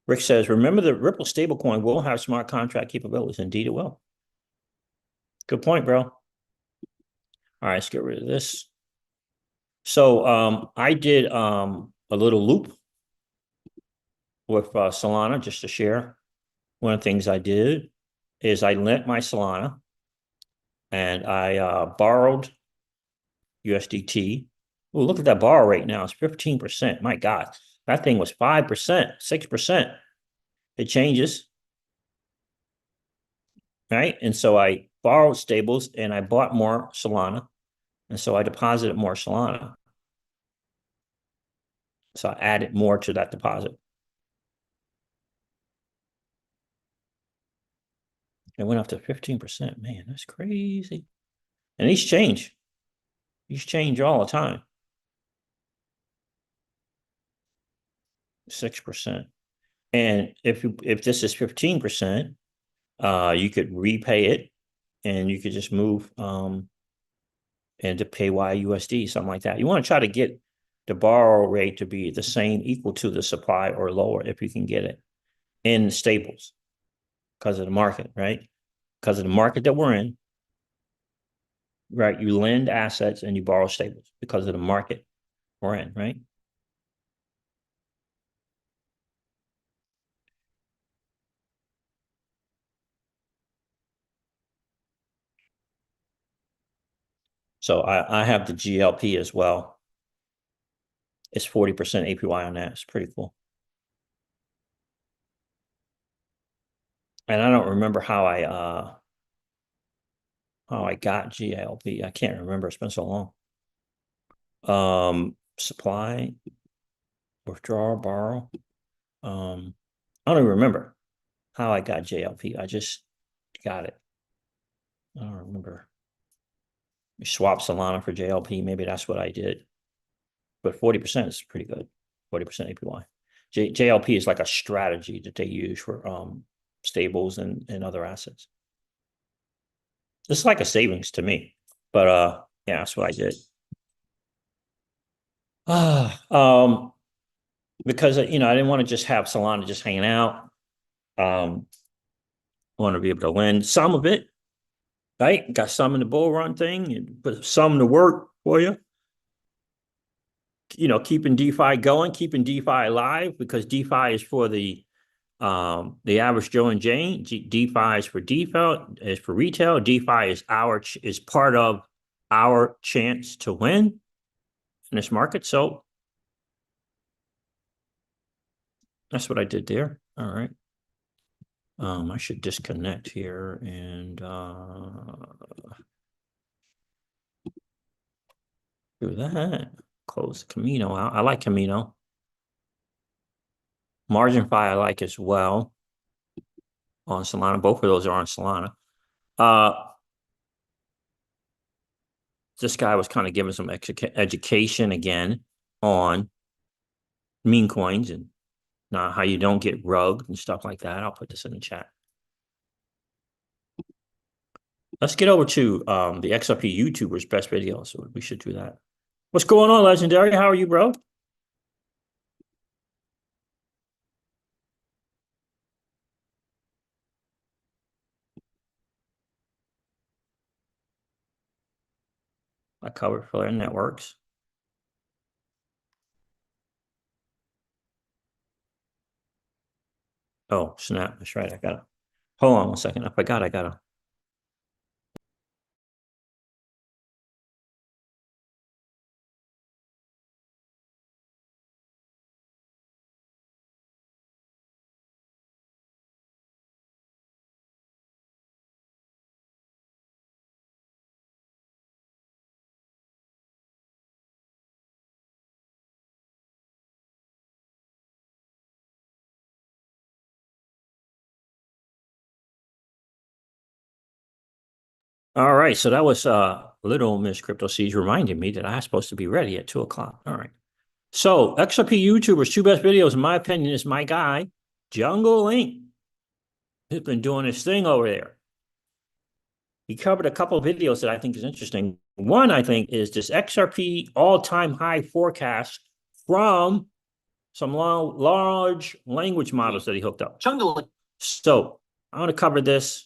Rick says, remember the Ripple stablecoin will have smart contract capabilities. Indeed, it will. Good point, bro. All right, let's get rid of this. So I did a little loop with Solana just to share. One of the things I did is I lent my Solana and I borrowed USDT. Oh, look at that borrow rate now. It's 15%. My God, that thing was 5%, 6%. It changes, right? And so I borrowed stables and I bought more Solana. And so I deposited more Solana. So I added more to that deposit. It went up to 15%. Man, that's crazy. And these change. These change all the time. 6%. And if this is 15%, you could repay it and you could just move and to pay YUSD, something like that. You want to try to get the borrow rate to be the same, equal to the supply or lower if you can get it in stables because of the market, right? Because of the market that we're in, right? You lend assets and you borrow stables because of the market we're in, right? So I have the GLP as well. It's 40% APY on that. It's pretty cool. And I don't remember how I got GLP. I can't remember. It's been so long. Supply, withdraw, borrow. I don't even remember how I got JLP. I just got it. I don't remember. We swapped Solana for JLP. Maybe that's what I did. But 40% is pretty good. 40% APY. JLP is like a strategy that they use for stables and other assets. It's like a savings to me. But yeah, that's what I did. Because I didn't want to just have Solana just hanging out. I want to be able to lend some of it, right? Got some in the bull run thing, and put some to work for you. Keeping DeFi going, keeping DeFi alive, because DeFi is for the average Joe and Jane. DeFi is for default, is for retail. DeFi is part of our chance to win in this market. So that's what I did there. All right. I should disconnect here and do that. Close Camino out. I like Camino. Margin Fi I like as well on Solana. Both of those are on Solana. This guy was kind of giving some education again on meme coins and how you don't get rugged and stuff like that. I'll put this in the chat. Let's get over to the XRP YouTuber's best video. So we should do that. What's going on, Legendary? How are you, bro? I covered Flare Networks. Oh, snap. That's right. I got Hold on 1 second. I forgot I gotta. All right, so that was little Miss Crypto Seeds reminding me that I was supposed to be ready at 2 o'clock. All right. So XRP YouTubers, two best videos, in my opinion, is my guy, Jungle Link. He's been doing his thing over there. He covered a couple of videos that I think is interesting. One, I think, is this XRP all-time high forecast from some large language models that he hooked up. Jungle Link. So I want to cover this.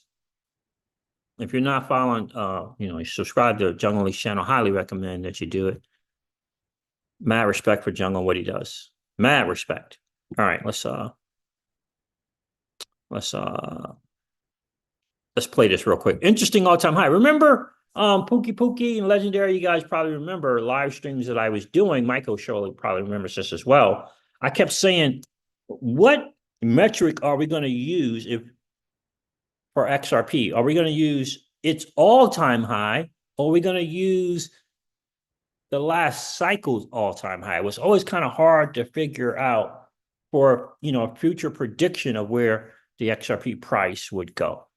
If you're not following, you subscribe to Jungle Lee's channel. Highly recommend that you do it. Mad respect for Jungle and what he does. Mad respect. All right, let's play this real quick. Interesting all-time high. Remember Pookie and Legendary? You guys probably remember live streams that I was doing. Michael surely probably remembers this as well. I kept saying, what metric are we going to use for XRP? Are we going to use its all-time high, or are we going to use the last cycle's all-time high? It was always kind of hard to figure out for a future prediction of where the XRP price would go.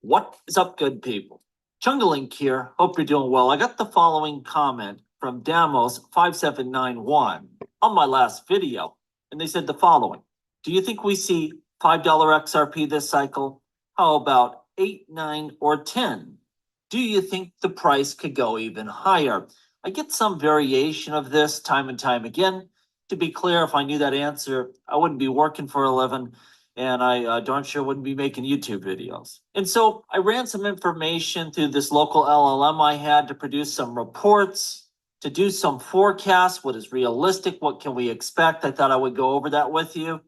What is up, good people? Jungle Link here. Hope you're doing well. I got the following comment from Damos5791 on my last video, and they said the following: do you think we see $5 XRP this cycle? How about 8, 9, or 10? Do you think the price could go even higher? I get some variation of this time and time again. To be clear, if I knew that answer, I wouldn't be working for a living, and I darn sure wouldn't be making YouTube videos. And so I ran some information through this local LLM I had to produce some reports, to do some forecasts. What is realistic? What can we expect? I thought I would go over that with you.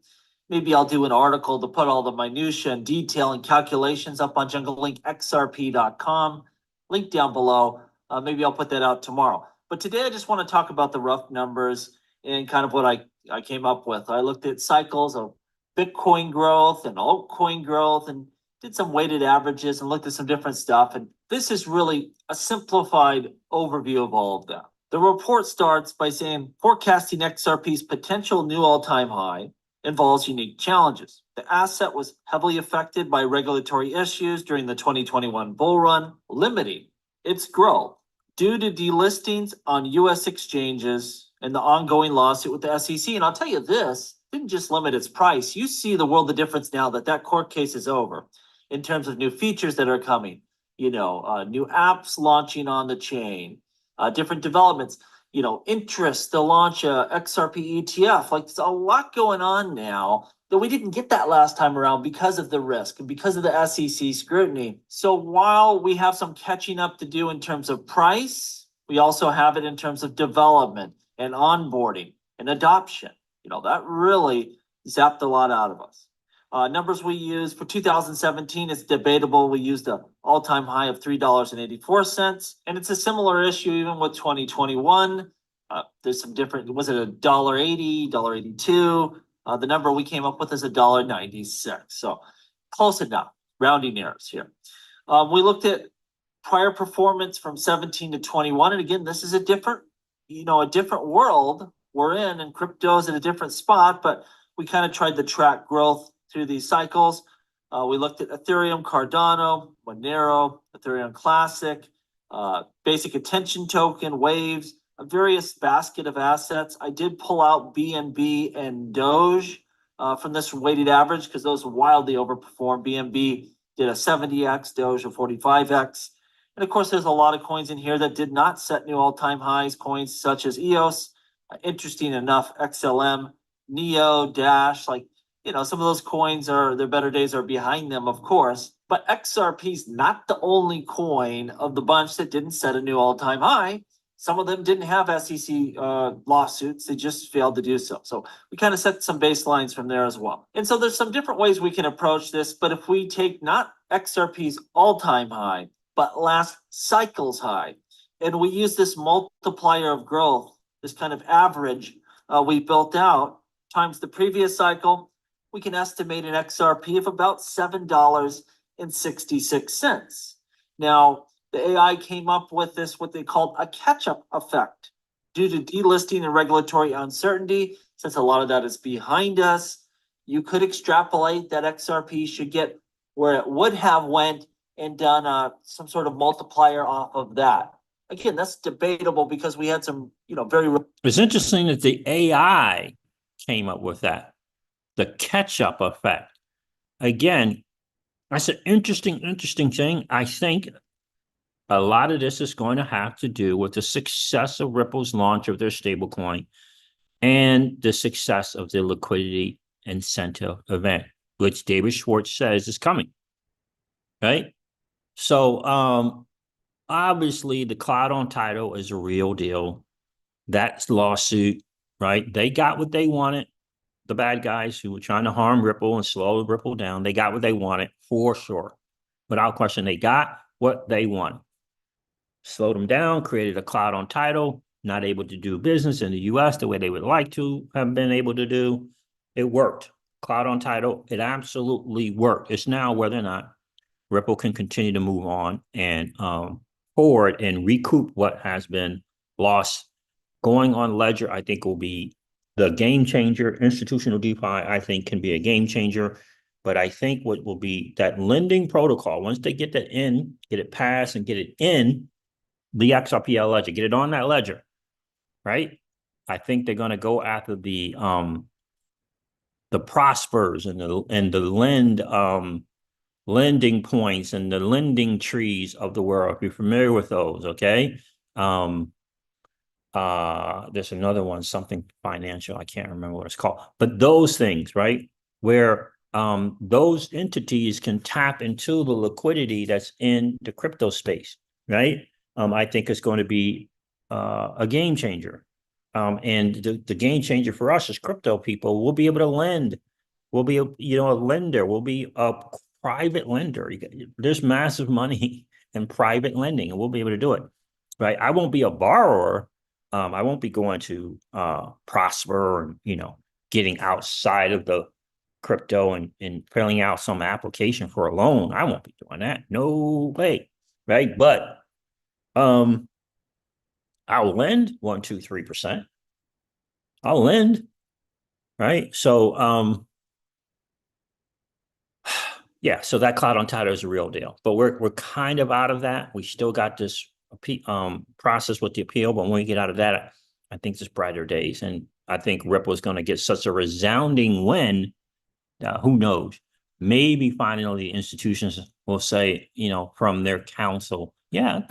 Maybe I'll do an article to put all the minutia and detail and calculations up on junglelinkxrp.com. Link down below. Maybe I'll put that out tomorrow. But today I just want to talk about the rough numbers and kind of what I came up with. I looked at cycles of Bitcoin growth and altcoin growth and did some weighted averages and looked at some different stuff. And this is really a simplified overview of all of that. The report starts by saying forecasting XRP's potential new all-time high involves unique challenges. The asset was heavily affected by regulatory issues during the 2021 bull run, limiting its growth due to delistings on U.S. exchanges and the ongoing lawsuit with the SEC. And I'll tell you this, didn't just limit its price. You see the world of difference now that court case is over in terms of new features that are coming, new apps launching on the chain, different developments, interest to launch a XRP ETF. Like, there's a lot going on now that we didn't get that last time around because of the risk and because of the SEC scrutiny. So while we have some catching up to do in terms of price, we also have it in terms of development and onboarding and adoption. That really zapped a lot out of us. Numbers we use for 2017, it's debatable. We used an all-time high of $3.84, and it's a similar issue even with 2021. There's some different, was it $1.80, $1.82? The number we came up with is $1.96. So close enough, rounding errors here. We looked at prior performance from 17 to 21. And again, this is a different world we're in, and crypto's at a different spot, but we kind of tried to track growth through these cycles. We looked at Ethereum, Cardano, Monero, Ethereum Classic, Basic Attention Token, Waves, a various basket of assets. I did pull out BNB and Doge from this weighted average because those wildly overperformed. BNB did a 70x, Doge a 45x. And of course, there's a lot of coins in here that did not set new all-time highs, coins such as EOS, interesting enough, XLM, Neo, Dash, some of those coins their better days are behind them, of course. But XRP is not the only coin of the bunch that didn't set a new all-time high. Some of them didn't have SEC lawsuits. They just failed to do so. So we kind of set some baselines from there as well. And so there's some different ways we can approach this. But if we take not XRP's all-time high, but last cycle's high, and we use this multiplier of growth, this kind of average we built out times the previous cycle, we can estimate an XRP of about $7.66. Now, the AI came up with this, what they called a catch-up effect. Due to delisting and regulatory uncertainty, since a lot of that is behind us, you could extrapolate that XRP should get where it would have went and done some sort of multiplier off of that. Again, that's debatable because we had some, very... It's interesting that the AI came up with that, the catch-up effect. Again, that's an interesting thing. I think a lot of this is going to have to do with the success of Ripple's launch of their stablecoin and the success of the liquidity incentive event, which David Schwartz says is coming, right? So obviously the cloud on title is a real deal. That's lawsuit, right? They got what they wanted. The bad guys who were trying to harm Ripple and slow Ripple down, they got what they wanted for sure. Without question, they got what they wanted. Slowed them down, created a cloud on title, not able to do business in the US the way they would like to have been able to do. It worked. Cloud on title, it absolutely worked. It's now whether or not Ripple can continue to move on and forward and recoup what has been lost. Going on Ledger, I think, will be the game changer. Institutional DeFi, I think, can be a game changer. But I think what will be that lending protocol, once they get that in, get it passed and get it in the XRPL ledger, get it on that ledger, right? I think they're going to go after the prospers and the lending points and the lending trees of the world. If you're familiar with those, okay? There's another one, something financial. I can't remember what it's called, but those things, right? Where those entities can tap into the liquidity that's in the crypto space, right? I think it's going to be a game changer. And the game changer for us as crypto people, we'll be able to lend. We'll be, a lender. We'll be a private lender. There's massive money in private lending, and we'll be able to do it, right? I won't be a borrower. I won't be going to Prosper and, getting outside of the crypto and filling out some application for a loan. I won't be doing that. No way, right? But I'll lend 1%, 2%, 3%. I'll lend, right? So yeah, so that cloud on title is a real deal. But we're kind of out of that. We still got this process with the appeal, but when we get out of that, I think there's brighter days. And I think Ripple is going to get such a resounding win. Who knows? Maybe finally the institutions will say, from their council, yeah,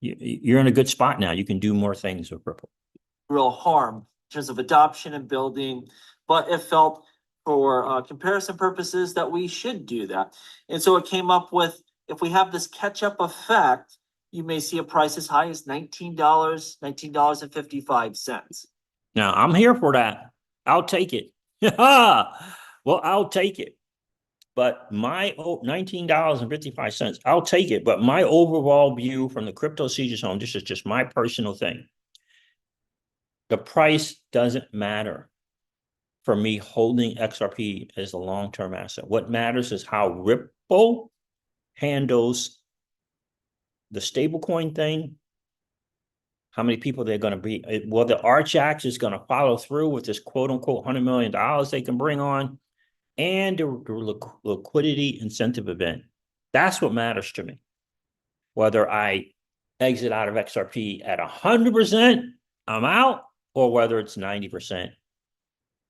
you're in a good spot now. You can do more things with Ripple. Real harm in terms of adoption and building, but it felt for comparison purposes that we should do that. And so it came up with, if we have this catch-up effect, you may see a price as high as $19, $19.55. Now, I'm here for that. I'll take it. Well, I'll take it. But my $19.55, I'll take it. But my overall view from the crypto Caesar's home, this is just my personal thing. The price doesn't matter for me holding XRP as a long-term asset. What matters is how Ripple handles the stablecoin thing, how many people they're going to be, whether Archax is going to follow through with this quote-unquote $100 million they can bring on, and the liquidity incentive event. That's what matters to me. Whether I exit out of XRP at 100%, I'm out, or whether it's 90%,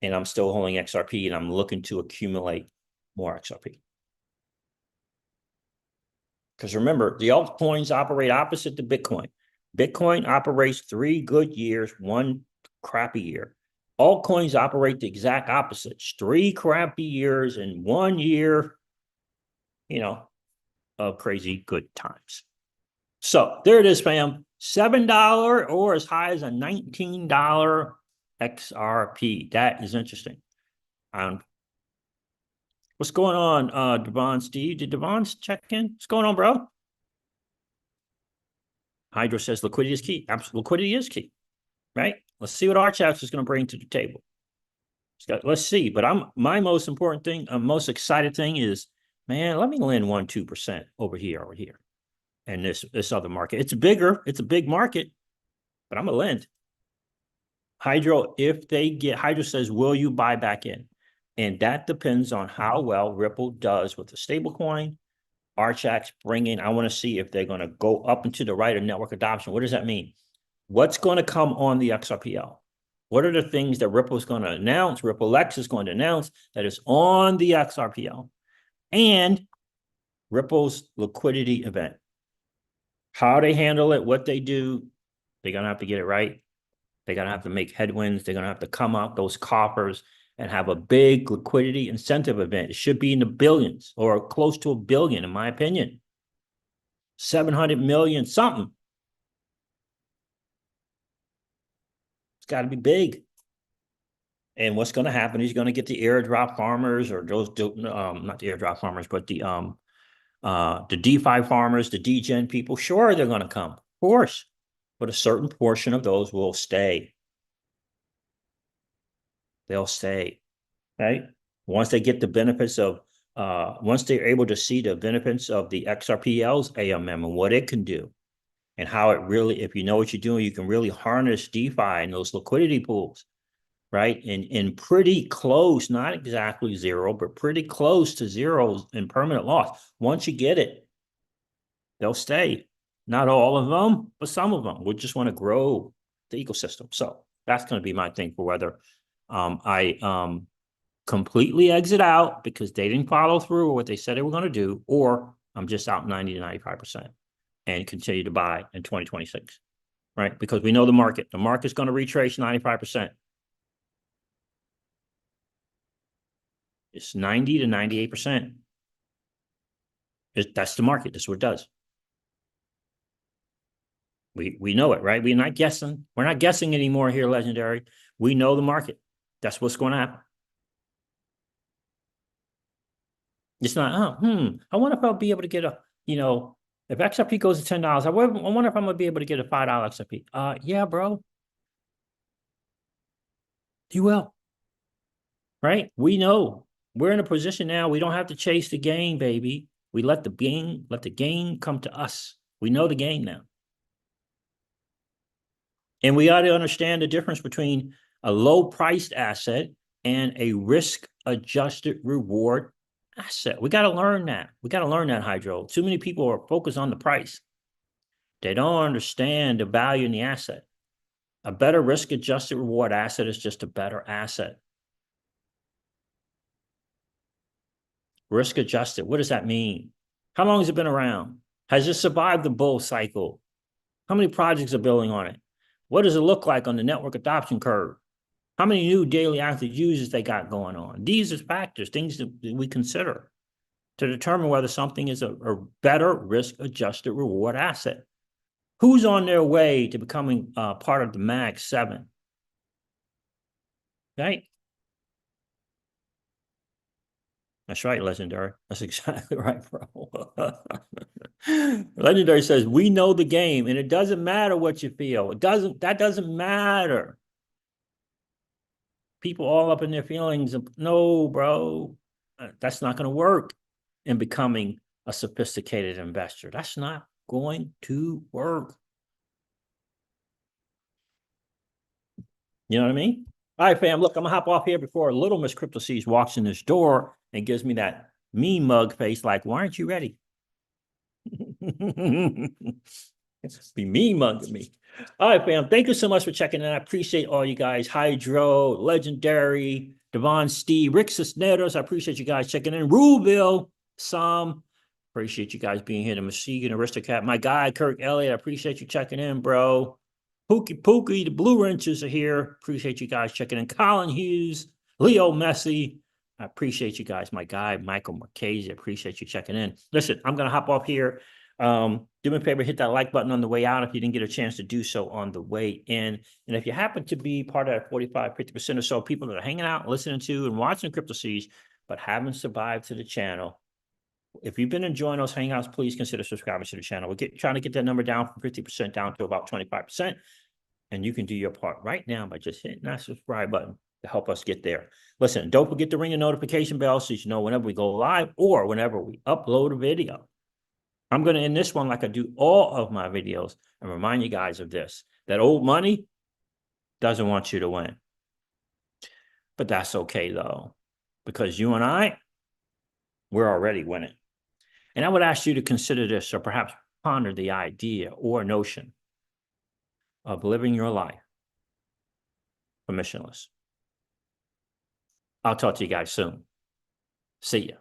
and I'm still holding XRP and I'm looking to accumulate more XRP. Because remember, the altcoins operate opposite to Bitcoin. Bitcoin operates 3 good years, 1 crappy year. Altcoins operate the exact opposite. 3 crappy years and 1 year, of crazy good times. So there it is, fam. $7 or as high as a $19 XRP. That is interesting. What's going on, Devon Steve? Did Devon check in? What's going on, bro? Hydro says liquidity is key. Absolutely, liquidity is key, right? Let's see what Archax is going to bring to the table. Let's see. But my most important thing, most excited thing is, man, let me lend 1-2% over here, and this other market. It's bigger. It's a big market, but I'm gonna lend. Hydro, if they get Hydro says, will you buy back in? And that depends on how well Ripple does with the stablecoin. Archax bringing. I want to see if they're going to go up and to the right of network adoption. What does that mean? What's going to come on the XRPL? What are the things that Ripple is going to announce? Ripple X is going to announce that is on the XRPL and Ripple's liquidity event. How they handle it, what they do, they're going to have to get it right. They're going to have to make headwinds. They're going to have to come up those coffers and have a big liquidity incentive event. It should be in the billions or close to $1 billion, in my opinion. 700 million something. It's got to be big. And what's going to happen is you're going to get the airdrop farmers or those, not the airdrop farmers, but the DeFi farmers, the degen people. Sure, they're going to come, of course, but a certain portion of those will stay. They'll stay, right? Once they get the benefits of, once they're able to see the benefits of the XRPL's AMM and what it can do and how it really, if you know what you're doing, you can really harness DeFi and those liquidity pools, right? And pretty close, not exactly zero, but pretty close to zero in permanent loss. Once you get it, they'll stay. Not all of them, but some of them. We just want to grow the ecosystem. So that's going to be my thing for whether I completely exit out because they didn't follow through what they said they were going to do, or I'm just out 90 to 95% and continue to buy in 2026, right? Because we know the market. The market's going to retrace 95%. It's 90 to 98%. That's the market. That's what it does. We know it, right? We're not guessing. We're not guessing anymore here, Legendary. We know the market. That's what's going to happen. It's not, I wonder if I'll be able to get a, if XRP goes to $10, I wonder if I'm going to be able to get a $5 XRP. Yeah, bro. You will. Right? We know. We're in a position now. We don't have to chase the gain, baby. We let the gain come to us. We know the gain now. And we ought to understand the difference between a low-priced asset and a risk-adjusted reward asset. We got to learn that. We got to learn that, Hydro. Too many people are focused on the price. They don't understand the value in the asset. A better risk-adjusted reward asset is just a better asset. Risk-adjusted, what does that mean? How long has it been around? Has it survived the bull cycle? How many projects are building on it? What does it look like on the network adoption curve? How many new daily active users they got going on? These are factors, things that we consider to determine whether something is a better risk-adjusted reward asset. Who's on their way to becoming part of the Mag 7? Right? That's right, Legendary. That's exactly right, bro. Legendary says, we know the game, and it doesn't matter what you feel. That doesn't matter. People all up in their feelings. No, bro. That's not going to work in becoming a sophisticated investor. That's not going to work. You know what I mean? All right, fam. Look, I'm going to hop off here before Little Miss Crypto Seas walks in this door and gives me that mean mug face like, why aren't you ready? Be mean mugging me. All right, fam. Thank you so much for checking in. I appreciate all you guys. Hydro, Legendary, Devon, Steve, Rick Cisneros. I appreciate you guys checking in. Ruleville, Sam. Appreciate you guys being here. The Michigan Aristocrat. My guy, Kirk Elliott. I appreciate you checking in, bro. Pookie, the Blue Wrenches are here. Appreciate you guys checking in. Colin Hughes, Leo Messi. I appreciate you guys. My guy, Michael Marchese. I appreciate you checking in. Listen, I'm going to hop off here. Do me a favor, hit that like button on the way out if you didn't get a chance to do so on the way in. And if you happen to be part of that 45-50% or so people that are hanging out, listening to and watching Crypto Seas, but haven't survived to the channel, if you've been enjoying those hangouts, please consider subscribing to the channel. We're trying to get that number down from 50% down to about 25%. And you can do your part right now by just hitting that subscribe button to help us get there. Listen, don't forget to ring the notification bell so you know whenever we go live or whenever we upload a video. I'm going to end this one like I do all of my videos and remind you guys of this, that old money doesn't want you to win. But that's okay though, because you and I, we're already winning. And I would ask you to consider this or perhaps ponder the idea or notion of living your life permissionless. I'll talk to you guys soon. See ya.